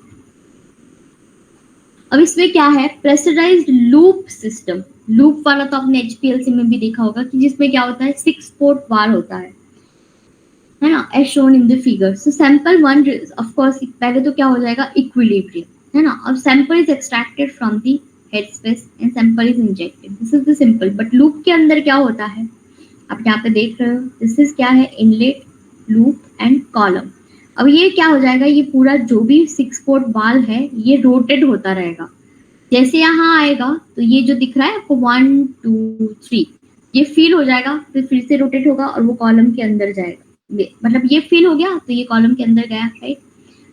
अब इसमें क्या है, प्रेशराइज्ड लूप सिस्टम. लूप वाला तो आपने HPLC में भी देखा होगा कि जिसमें क्या होता है, 6 पोर्ट वाल होता है ना, as shown in the figure. So sample 1 of course पहले तो क्या हो जाएगा, इक्विलिब्रियम, है ना. अब sample is extracted from the headspace and sample is injected. This is the simple. But loop के अंदर क्या होता है, आप यहाँ पे देख रहे हो, दिस इज क्या है, इनलेट, लूप एंड कॉलम. अब ये क्या हो जाएगा, ये पूरा जो भी 6 पोर्ट वाल है ये रोटेट होता रहेगा. जैसे यहाँ आएगा तो ये जो दिख रहा है आपको 1 2 3 ये फील हो जाएगा, फिर से रोटेट होगा और वो कॉलम के अंदर जाएगा. मतलब ये फील हो गया तो ये कॉलम के अंदर गया, राइट.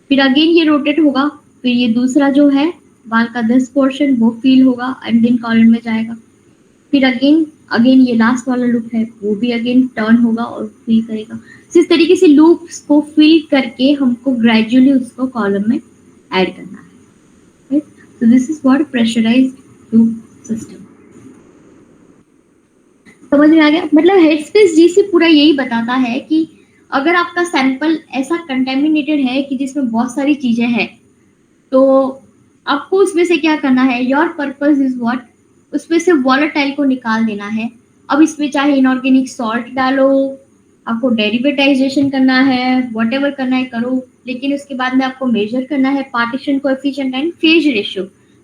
फिर अगेन ये रोटेट होगा, फिर ये दूसरा जो है वाल का दिस पोर्शन वो फील होगा एंड देन कॉलम में जाएगा. फिर अगेन ये लास्ट वाला लूप है वो भी अगेन टर्न होगा और फिल करेगा. इस तरीके से लूप्स को फिल करके हमको ग्रेजुअली उसको कॉलम में ऐड करना है, right. So this is what pressurized loop system. समझ में आ गया. मतलब हेडस्पेस जीसी पूरा यही बताता है कि अगर आपका सैंपल ऐसा कंटेमिनेटेड है कि जिसमें बहुत सारी चीजें हैं, तो आपको उसमें से क्या करना है, योर पर्पस इज व्हाट, उसमें से वॉलेटाइल को निकाल देना है. अब इसमें चाहे इनऑर्गेनिक सॉल्ट डालो, आपको डेरिवेटाइजेशन करना है, व्हाटएवर करना है करो, लेकिन उसके बाद में आपको मेजर करना है partition coefficient and phase ratio,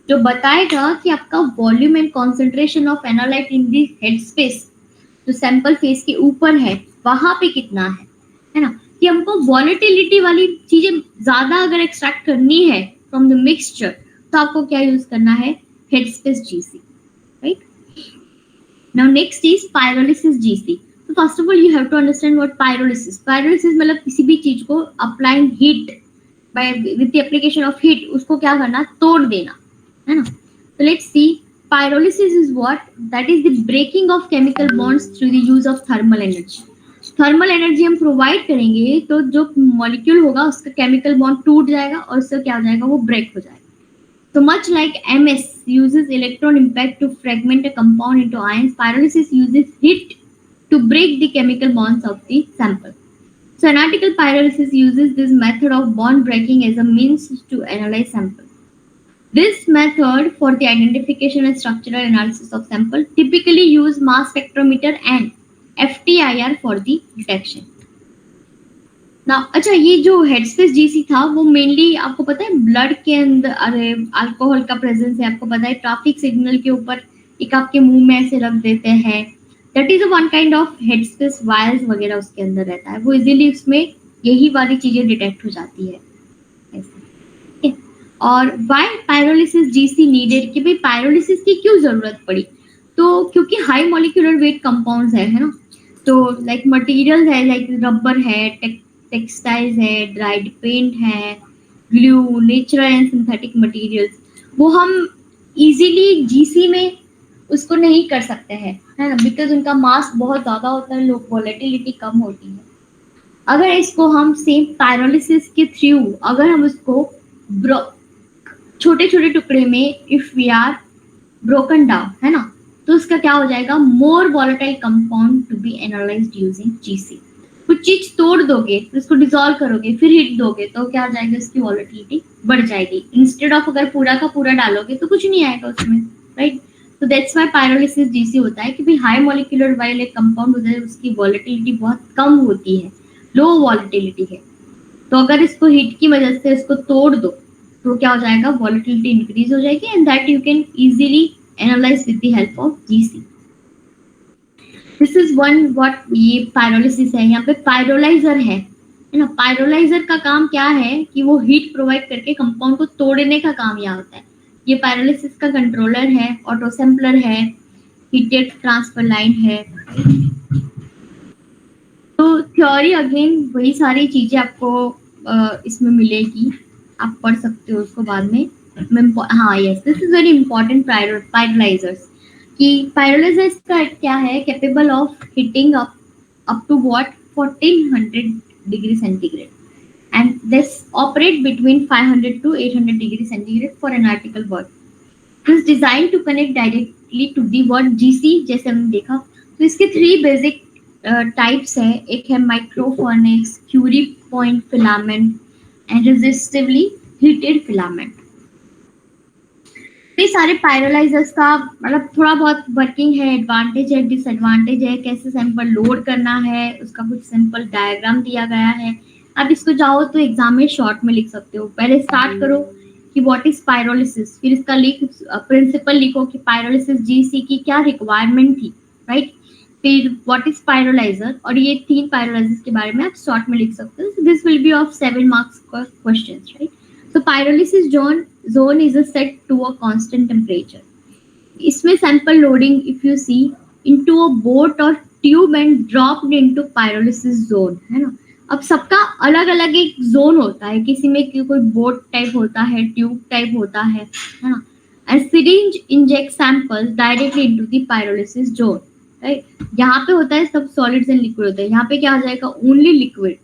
जो बताएगा कि आपका volume and concentration of analyte in the headspace जो सैंपल फेस के ऊपर है वहां पे कितना है ना, कि हमको वॉलेटिलिटी वाली चीजें ज्यादा अगर एक्सट्रैक्ट करनी है फ्रॉम द मिक्सचर, तो आपको क्या यूज करना है, headspace GC, right. Now next is pyrolysis GC. So first of all you have to understand what pyrolysis. Pyrolysis मतलब किसी भी चीज को applying heat by with the application of heat, उसको क्या करना, तोड़ देना, है ना. So let's see, pyrolysis is what, that is the breaking of chemical bonds through the use of thermal energy. Thermal energy हम प्रोवाइड करेंगे तो जो मॉलिक्यूल होगा उसका केमिकल बॉन्ड टूट जाएगा और उससे क्या हो जाएगा, वो ब्रेक हो जाएगा. So much like MS uses electron impact to fragment a compound into ions, pyrolysis uses heat to break the chemical bonds of the sample. So analytical pyrolysis uses this method of bond breaking as a means to analyze sample. This method for the identification and structural analysis of sample typically use mass spectrometer and FTIR for the detection. ना अच्छा, ये जो headspace GC था वो mainly आपको पता है blood के अंदर, अरे अल्कोहल का प्रेजेंस है, आपको पता है ट्रैफिक सिग्नल के ऊपर एक आपके मुंह में ऐसे रख देते हैं, that is one kind of headspace wires वगैरह उसके अंदर रहता है, वो इजीली उसमें यही वाली चीजें डिटेक्ट हो जाती है ऐसे. और व्हाई पायरोलिसिस जीसी नीडेड, कि भाई पायरोलिसिस की क्यों जरूरत पड़ी, तो क्योंकि हाई मॉलिक्यूलर वेट कंपाउंड्स है ना, तो लाइक मटेरियल्स है, लाइक रबर है, टेक्सटाइल्स है, ड्राइड पेंट है, glue, natural and synthetic materials, वो हम इजीली जीसी में उसको नहीं कर सकते हैं, है ना, बिकॉज उनका मास बहुत ज्यादा होता है, लोग वॉलेटिलिटी कम होती है. अगर इसको हम सेम पायरोलिसिस के थ्रू अगर हम उसको छोटे छोटे टुकड़े में if we are broken down, है ना, तो उसका क्या हो जाएगा, more volatile compound to be analysed using GC. कुछ चीज तोड़ दोगे, उसको डिसॉल्व करोगे, फिर हिट दोगे, तो क्या हो जाएगा, इसकी वॉलेटिलिटी बढ़ जाएगी. इंस्टेड ऑफ अगर पूरा का पूरा डालोगे तो कुछ नहीं आएगा उसमें, राइट. तो दैट्स व्हाई पायरोलिसिस जीसी होता है कि भाई हाई मॉलिक्यूलर वाइल एक कंपाउंड होता है, उसकी वॉलेटिलिटी बहुत कम होती है, लो वॉलेटिलिटी है, तो अगर इसको हीट की वजह से इसको तोड़ दो तो क्या हो जाएगा, वॉलेटिलिटी इंक्रीज हो जाएगी, and that you can easily analyse with the help of GC. This is one what ये पायरोलिसिस है. यहाँ पे पायरोलाइजर है ना, पायरोलाइजर का काम क्या है कि वो हीट प्रोवाइड करके कंपाउंड को तोड़ने का काम यहाँ होता है. ये पायरोलिसिस का कंट्रोलर है, ऑटो सैम्पलर है, हीटेड ट्रांसफर लाइन है. तो थ्योरी अगेन वही सारी चीजें आपको इसमें मिलेगी, आप पढ़ सकते हो उसको बाद में. हाँ yes, this is very important. Pyrolysers कि पायरोलाइजर्स का क्या है, capable of heating up to what 1400 degree centigrade, and this operate between 500 to 800 degree centigrade for analytical work. This design to connect directly to the word GC, जैसे हमने देखा. तो इसके 3 basic types है, एक है microfurnaces, Curie point filament and resistively heated filament. ये सारे पायरोलाइजर्स का मतलब थोड़ा बहुत वर्किंग है, एडवांटेज है, डिसएडवांटेज है, कैसे सैंपल लोड करना है, उसका कुछ सिंपल डायग्राम दिया गया है. आप इसको चाहो तो एग्जाम में शॉर्ट में लिख सकते हो. पहले स्टार्ट करो कि व्हाट इज पायरोलिसिस, फिर इसका प्रिंसिपल लिखो कि पायरोलिसिस जीसी की क्या रिक्वायरमेंट थी, राइट. फिर व्हाट इज पायरोलाइजर, और ये 3 पायरोलाइजर्स के बारे में आप शॉर्ट में लिख सकते हो. This will be of 7 marks questions, right. So pyrolysis zone is a set to a constant temperature. इसमें sample loading if you see into a boat or tube and dropped into pyrolysis zone, है ना. अब सबका अलग अलग एक zone होता है, किसी में कोई बोट टाइप होता है, ट्यूब टाइप होता है ना. And syringe inject samples directly into the pyrolysis zone, right. यहाँ पे होता है सब solids and liquid होता है, यहाँ पे क्या आ जाएगा, only liquid.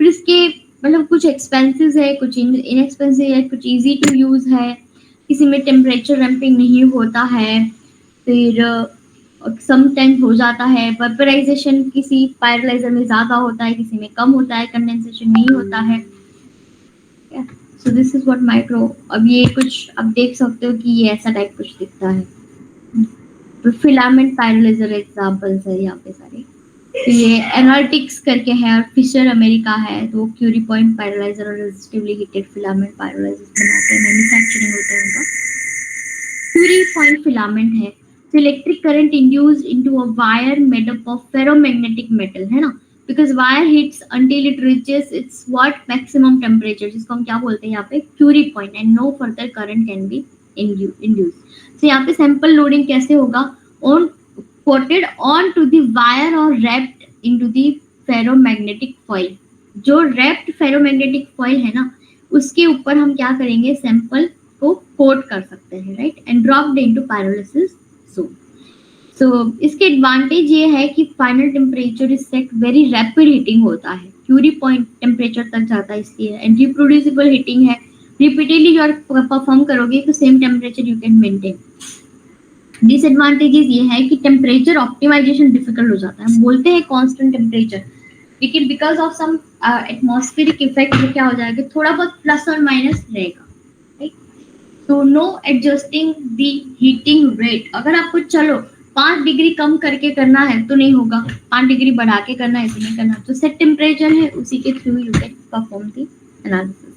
फिर इसके मतलब कुछ एक्सपेंसिव है, कुछ इनएक्सपेंसिव है, कुछ इजी टू यूज है, किसी में टेम्परेचर रैंपिंग नहीं होता है, फिर समटाइम्स हो जाता है. वेपराइजेशन किसी पायरोलाइजर में ज्यादा होता है, किसी में कम होता है, कंडेंसेशन नहीं होता है. सो दिस इज व्हाट माइक्रो. अब ये कुछ आप देख सकते हो कि ये ऐसा टाइप कुछ दिखता है. तो फिलामेंट पायरोलाइजर एग्जांपल्स है यहाँ पे सारे. तो ये एनालिटिक्स करके है, और फिशर अमेरिका है, तो क्यूरी पॉइंट पायरोलाइजर और रेजिस्टिवली हीटेड फिलामेंट पायरोलाइजर्स बनाते हैं, मैन्युफैक्चरिंग होता है उनका. क्यूरी पॉइंट फिलामेंट है, तो electric current induced into a wire made up of ferromagnetic metal, है ना. because wire heats until it reaches its what maximum temperature, जिसको हम क्या बोलते हैं यहाँ पे Curie point, and no further current can be induced. So यहाँ पे सैंपल लोडिंग कैसे होगा, on coated on to the wire or wrapped into the ferromagnetic foil. जो wrapped ferromagnetic foil है ना, उसके ऊपर हम क्या करेंगे, सैंपल को कोट कर सकते हैं, right, and dropped into pyrolysis zone. सो इसके एडवांटेज ये है कि final temperature is set very rapid heating होता है, क्यूरी पॉइंट टेम्परेचर तक जाता है इसलिए, एंड रिप्रोड्यूसिबल हीटिंग है, रिपीटेडली जो परफॉर्म करोगे तो same temperature you can maintain. Disadvantages ये है कि टेम्परेचर ऑप्टिमाइजेशन डिफिकल्ट हो जाता है. बोलते हैं कांस्टेंट टेम्परेचर, लेकिन because of some atmospheric effect वो क्या हो जाएगा, थोड़ा बहुत प्लस और माइनस रहेगा, राइट. तो no adjusting the heating rate. अगर आपको चलो 5 डिग्री कम करके करना है तो नहीं होगा, 5 डिग्री बढ़ा के करना है तो नहीं करना. तो सेट टेम्परेचर है, उसी के through you can perform the analysis.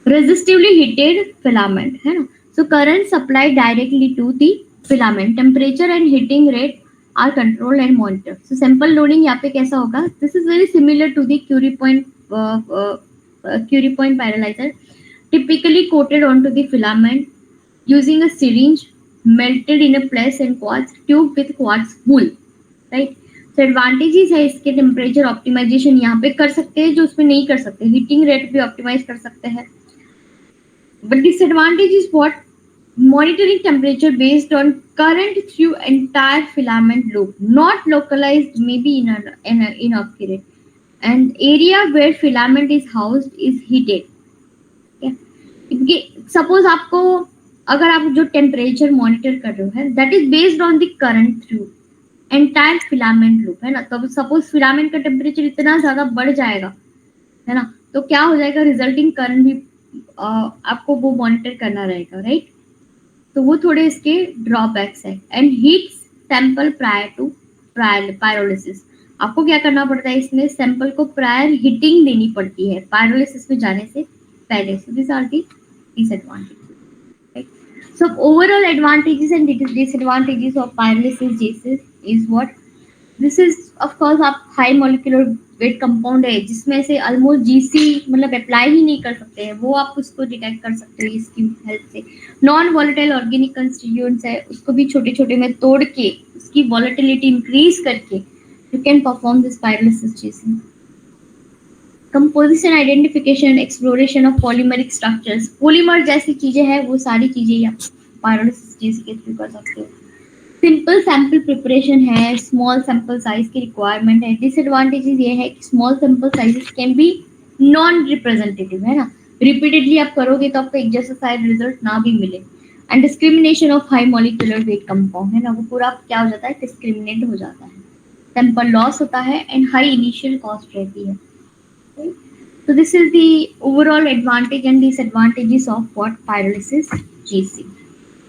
Resistively heated filament है ना, so current supply directly to the filament, temperature and heating rate are controlled and monitored. So sample loading यहाँ पे कैसा होगा, this is very similar to the Curie point pyrolyser, typically coated on to the filament using a syringe melted in a place and quartz tube with quartz wool, right. So advantages है इसके, temperature optimisation यहाँ पे कर सकते हैं जो उसमें नहीं कर सकते, हीटिंग रेट भी ऑप्टिमाइज कर सकते हैं. But disadvantage is what, monitoring temperature based on current through entire filament loop, not localized, maybe inaccurate, and area where filament is housed is heated. Okay, suppose आपको, अगर आप जो टेम्परेचर मॉनिटर कर रहे हो है that is based on the current through entire filament loop, है ना. तो सपोज फिलामेंट का टेम्परेचर इतना ज्यादा बढ़ जाएगा, है ना, तो क्या हो जाएगा, रिजल्टिंग करंट भी आपको वो मॉनिटर करना रहेगा, राइट. तो वो थोड़े इसके ड्रॉबैक्स है. And heat sample prior to pyrolysis, आपको क्या करना पड़ता है इसमें, सैंपल को प्रायर हीटिंग देनी पड़ती है पायरोलिसिस में जाने से पहले. So this are the disadvantage. So overall advantages and disadvantages of pyrolysis GC is what? This is of course आप high molecular weight compound है जिसमें से almost GC मतलब अप्लाई ही नहीं कर सकते हैं, वो आप उसको डिटेक्ट कर सकते हैं इसकी हेल्प से. नॉन वॉलेटाइल ऑर्गेनिक कंस्टिट्यूएंट्स है, उसको भी छोटे छोटे में तोड़ के उसकी वॉलेटिलिटी इंक्रीज करके you can perform this pyrolysis GC. Composition identification exploration of polymeric structures, polymer जैसी चीजें हैं वो सारी चीजें आप पायरोलिसिस GC के थ्रू कर सकते हो. सिंपल सैंपल प्रिपरेशन है, स्मॉल सैंपल साइज की रिक्वायरमेंट है. डिसएडवांटेजेस ये है कि small sample sizes can be non representative, है ना, रिपीटेडली आप करोगे तो आपको एक जैसा शायद रिजल्ट ना भी मिले. And discrimination of high molecular weight compound, है ना, वो पूरा क्या हो जाता है, डिस्क्रिमिनेट हो जाता है, सैंपल लॉस होता है एंड हाई इनिशियल कॉस्ट रहती है. So this is the overall advantage and disadvantages of what pyrolysis GC.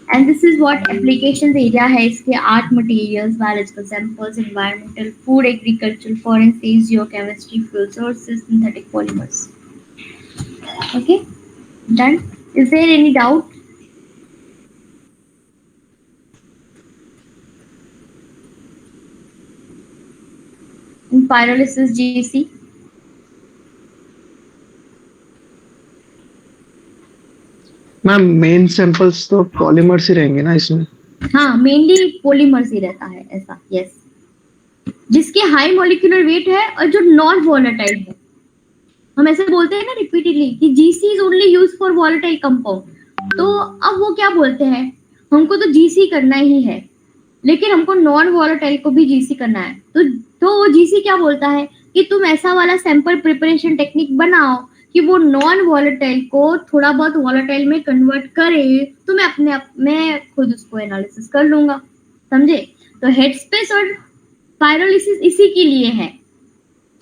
And this is what applications area है इसके, art materials, biological samples, environmental, food, agricultural, forensics, geochemistry, fuel sources, synthetic polymers. Okay, done. Is there any doubt? In pyrolysis GC. Ma'am main samples तो polymers ही रहेंगे ना इसमें? हाँ, mainly polymers ही रहता है ऐसा, यस, जिसके हाई मॉलिक्यूलर वेट है और जो नॉन वॉलेटाइल है. हम ऐसे बोलते हैं ना रिपीटेडली कि GC is only use for volatile compound. तो अब वो क्या बोलते हैं, हमको तो जीसी करना ही है लेकिन हमको नॉन वॉलेटाइल को भी जीसी करना है. तो वो जीसी क्या बोलता है कि तुम ऐसा वाला सैंपल प्रिपरेशन टेक्निक बनाओ कि वो नॉन वॉलेटाइल को थोड़ा बहुत वॉलेटाइल में कन्वर्ट करे, तो मैं खुद उसको एनालिसिस कर लूंगा, समझे. तो हेडस्पेस और पायरोलिसिस इसी के लिए है.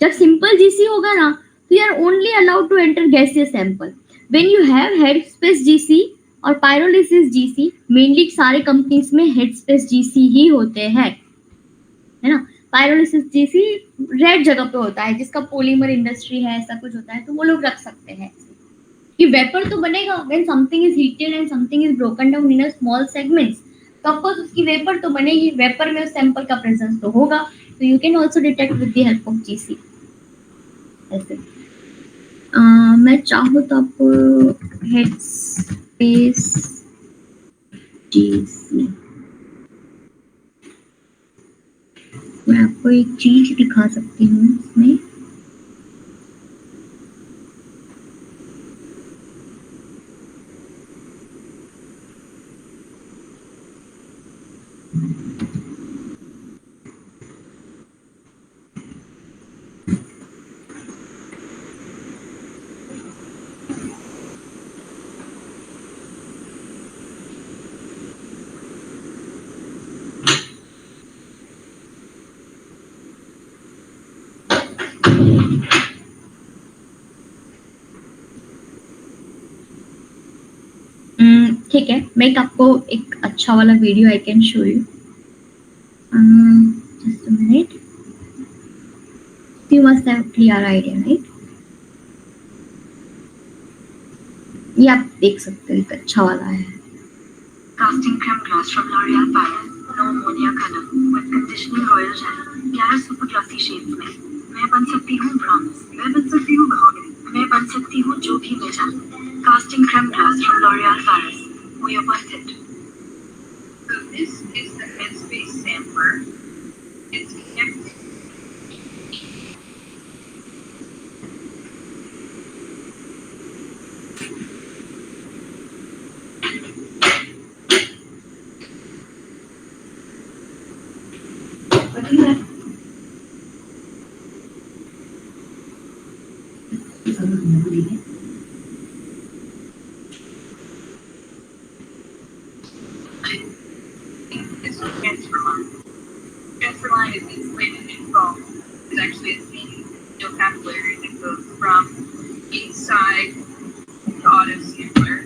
जब सिंपल जीसी होगा ना तो you are only allowed to enter gaseous sample. When you have headspace GC और पायरोलिसिस जीसी, मेनली सारे कंपनीज में हेडस्पेस जीसी ही होते हैं, है ना. पायरोलिसिस जीसी रेड जगह पे होता है, जिसका पॉलीमर इंडस्ट्री है ऐसा कुछ होता है, तो वो लोग रख सकते हैं कि वेपर तो बनेगा. When something is heated and something is broken down in a small segments, तो ऑफ कोर्स उसकी वेपर तो बनेगी, वेपर में उस सैंपल का प्रेजेंस तो होगा. तो you can also detect with the help of GC. ऐसे। मैं चाहूँ तो आपको हेडस्पेस जीसी, मैं आपको एक चीज दिखा सकती हूँ इसमें। ठीक है, मैं आपको एक अच्छा वाला video I can show you. Just a minute, you must have clear idea, right? ये आप देख सकते हो, एक अच्छा वाला है। Casting creme gloss from L'Oreal Paris, no ammonia color, with conditioning royal gel, 11 super glossy shades में। मैं बन सकती हूँ bronze, मैं बन सकती हूँ mahogany, मैं बन सकती हूँ जो भी मैं चाहूँ। Casting creme gloss from L'Oreal Paris, we are worth it. So this is the Headspace sampler. It's connected. It's transfer line. Transfer line is insulated in foam. It's actually a thin capillary that goes from inside the auto sampler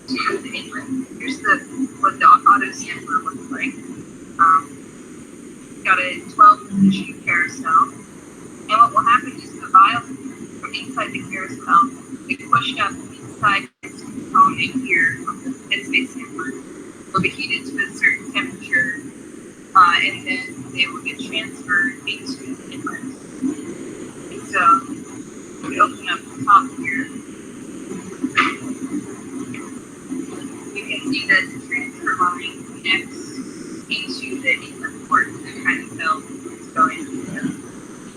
to the inlet. Here's what the auto sampler looks like. Got a 12 position carousel. And what will happen is the vial from inside the carousel will be pushed up inside this component here of the Headspace sampler. Will be heated to a certain temperature, and then they will get transferred into the inlet. And so we open up the top here. You can see that the transfer line connects into the inlet port to kind of tell what's going on.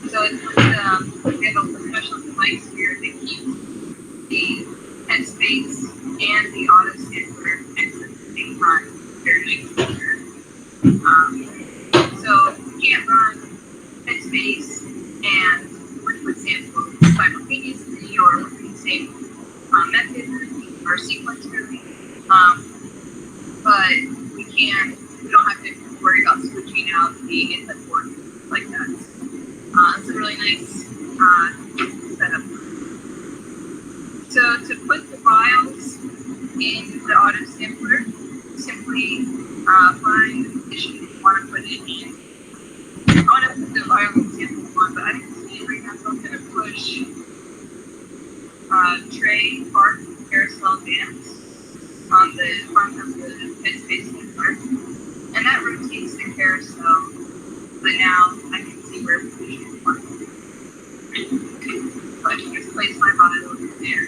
So it's we have a special device here that keeps the Headspace and the auto sampler next at the same time. Very nice feature. So you can't run Headspace and liquid sample simultaneously or with the same method or sequence really. But we don't have to worry about switching out the inlet port like that. It's a really nice setup. So to put the vials in the auto sampler, simply find the position that you want to put it in. I want to put the vial in sample one, but I didn't see it right now, so I'm going to push tray part carousel vans on the front of the Headspace sampler, and that rotates the carousel. But now I can see where position I want to put it. So I can just place my vial over there.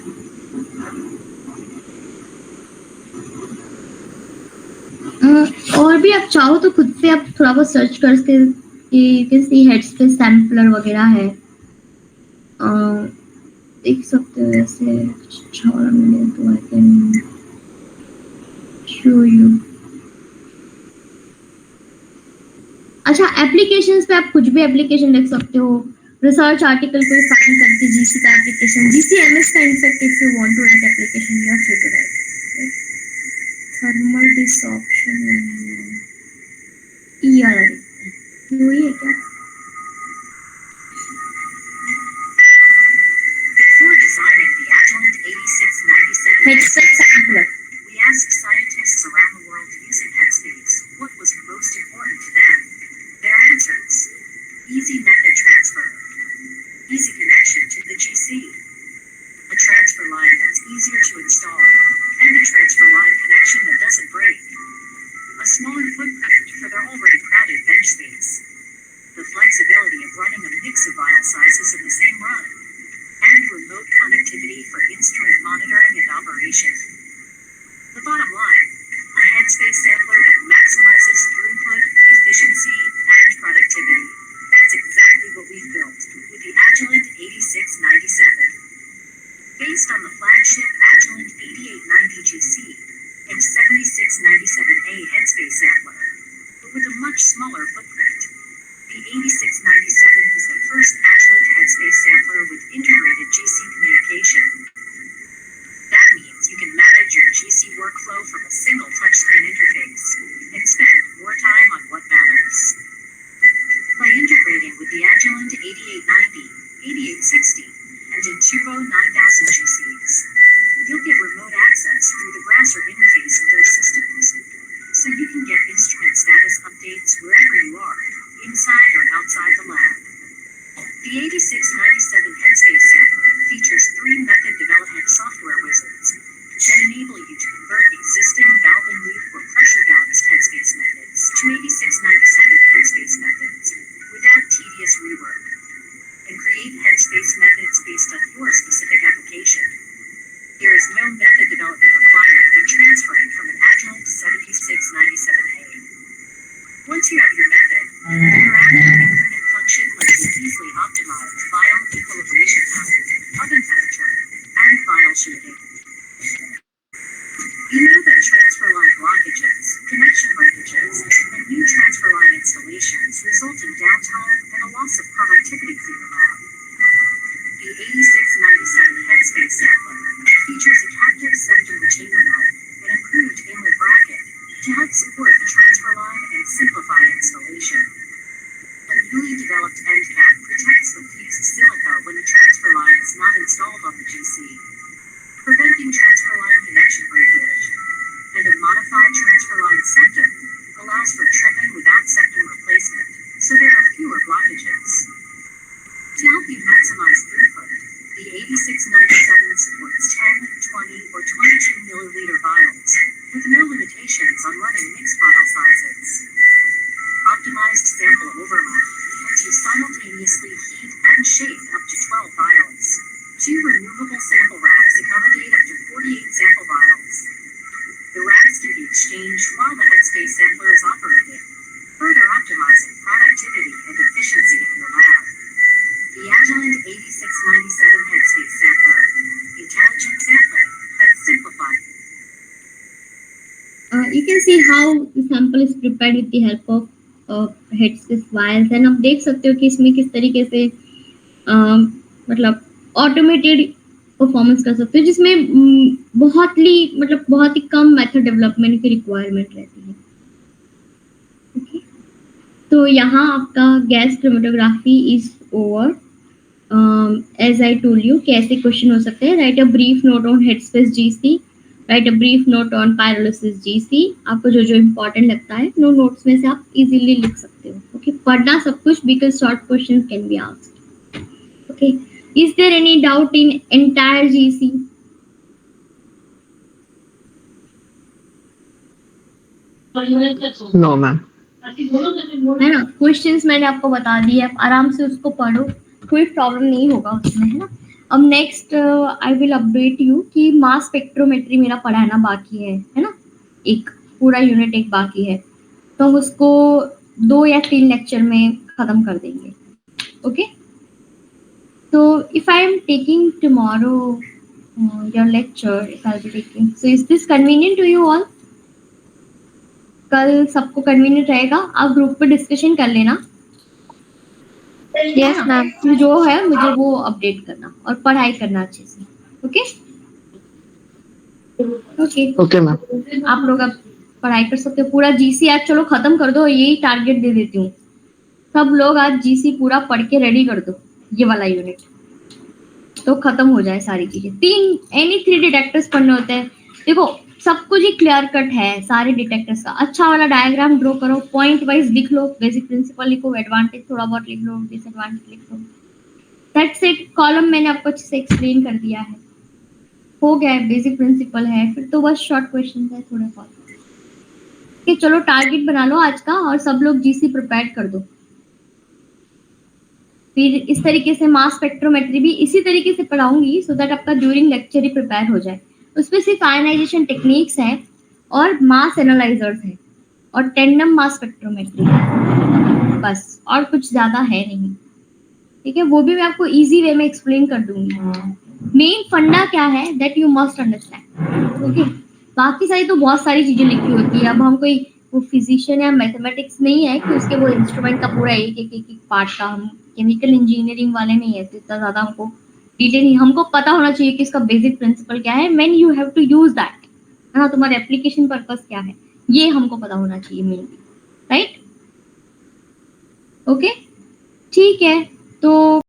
और भी आप चाहो तो खुद से आप थोड़ा बहुत सर्च कर सकते कि किसी हेडस्पेस सैम्पलर वगैरह है, देख सकते हो ऐसे। अच्छा वाला मिले तो आई कैन शो यू। अच्छा, एप्लीकेशंस पे आप कुछ भी एप्लीकेशन देख सकते हो। रिसर्च आर्टिकल कोई फाइंड करके जीसी का एप्लीकेशन, जीसीएमएस का in fact if you want to write application you are free to write. Thermal desorption ER वही है क्या? Before designing the Agilent 8697 headset sampler, we asked scientists around the world using Headspace what was most important to them. Their answers: easy method transfer, easy connection to the GC, a transfer line that's easier to install, and a transfer line connection that doesn't break. A smaller footprint for their already crowded bench space. The flexibility of running a mix of vial sizes in the same run. 8697A headspace sampler, but with a much smaller footprint. The 8697 is the first Agilent headspace sampler with integrated GC communication. That means you can manage your GC workflow from a single touchscreen interface and spend more time on what matters. By integrating with the Agilent 8890, 8860, and Intuvo 9000 GCs, you'll get remote access through the Grasser interface of those systems, so you can get instrument status updates wherever you are, inside or outside the lab. The 8697 headspace sampler features 3 method development software wizards that enable you to convert existing valve and loop or pressure balanced headspace methods to 8697 headspace methods without tedious rework, and create headspace methods based on your specific application. There is no method development required when transferring from an Agilent 7697A. Once you have your method, your Agilent increment function lets you easily optimize vial equilibration time, oven temperature, and vial shooting. You know that transfer line blockages, connection breakages, and new transfer line installations result in downtime and a loss of productivity for your lab. The 8697 headspace sampler features a captive septum retainer nut and improved inlet bracket to help support the transfer line and simplify installation. A newly developed end cap protects the fused silica when the transfer line is not installed on the GC, preventing transfer line connection breakage. And a modified transfer line septum allows for trimming without septum replacement, so there are fewer blockages. To help you maximize throughput, the 8697 supports 10, 20, or 22 milliliter vials, with no limitations on running mixed vial sizes. Optimized sample overlap lets you simultaneously heat and shape up to 12 vials. 2 removable sample racks accommodate up to 48 sample vials. The racks can be exchanged while the headspace sampler is operating, further optimizing productivity and efficiency in your lab. The Agilent 8697 headspace sampler, intelligent sampling that's simplified. You can see how the sample is prepared with the help of headspace vials, and आप देख सकते हो कि इसमें किस तरीके से मतलब ऑटोमेटेड परफॉर्मेंस कर सकते हो, जिसमें बहुत ही कम मेथड डेवलपमेंट की रिक्वायरमेंट रहती है. ओके, तो यहाँ आपका gas chromatography is over. As I told you कैसे क्वेश्चन हो सकते हैं. Write a brief note on headspace GC, write a brief note on pyrolysis GC. आपको जो जो इम्पोर्टेंट लगता है नो नोट्स में से आप इजीली लिख सकते हो. ओके, पढ़ना सब कुछ because short question can be asked. Okay, is there any doubt in entire GC? No, ma'am. है ना, क्वेश्चंस मैंने आपको बता दिए, आप आराम से उसको पढ़ो, कोई प्रॉब्लम नहीं होगा उसमें, है ना. अब next I will update you कि मास स्पेक्ट्रोमेट्री मेरा पढ़ाना बाकी है ना. एक पूरा यूनिट एक बाकी है, तो हम उसको 2 या 3 लेक्चर में खत्म कर देंगे. ओके, तो if I am taking tomorrow your lecture, if I be taking, so is this convenient to you all? कल सबको कन्वीनियंट रहेगा? आप ग्रुप पे डिस्कशन कर लेना. Yes ma'am. जो है मुझे वो अपडेट करना और पढ़ाई करना अच्छे से. Okay okay Okay, ma'am. आप लोग अब पढ़ाई कर सकते हो. पूरा जीसी आज चलो खत्म कर दो, यही टारगेट दे देती हूँ. सब लोग आज जीसी पूरा पढ़ के रेडी कर दो, ये वाला यूनिट, तो खत्म हो जाए सारी चीजें. 3 डिटेक्टर्स पढ़ने होते हैं. देखो सब कुछ ही क्लियर कट है सारे डिटेक्टर्स का. अच्छा वाला डायग्राम ड्रॉ करो, पॉइंट वाइज लिख लो, बेसिक प्रिंसिपल लिखो, एडवांटेज थोड़ा बहुत लिख लो, डिसएडवांटेज लिख लो. That's it. कॉलम मैंने आपको अच्छे से एक्सप्लेन कर दिया है, हो गया है. बेसिक प्रिंसिपल है, फिर तो बस शॉर्ट क्वेश्चन है थोड़े बहुत. कि चलो टारगेट बना लो आज का और सब लोग जीसी प्रिपेयर कर दो. फिर इस तरीके से मास स्पेक्ट्रोमेट्री भी इसी तरीके से पढ़ाऊंगी सो दैट आपका ड्यूरिंग लेक्चर ही प्रिपेयर हो जाए. उसमें सिर्फ आयनाइजेशन टेक्निक्स है और मास एनालाइजर्स है और टेंडम मास स्पेक्ट्रोमेट्री, बस और कुछ ज्यादा है नहीं. ठीक है, वो भी मैं आपको इजी वे में एक्सप्लेन कर दूंगी. मेन फंडा क्या है that you must understand. Okay, बाकी सारी तो बहुत सारी चीजें लिखी होती है। अब हम कोई वो फिजिशियन या मैथमेटिक्स नहीं है कि उसके वो इंस्ट्रूमेंट का पूरा एक पार्ट का, हम केमिकल इंजीनियरिंग वाले नहीं है, तो इतना ज्यादा हमको डिटेल नहीं, हमको पता होना चाहिए कि इसका बेसिक प्रिंसिपल क्या है, when you have to use that, है ना, तुम्हारा एप्लीकेशन पर्पस क्या है, ये हमको पता होना चाहिए मेनली, राइट। ओके, ठीक है। तो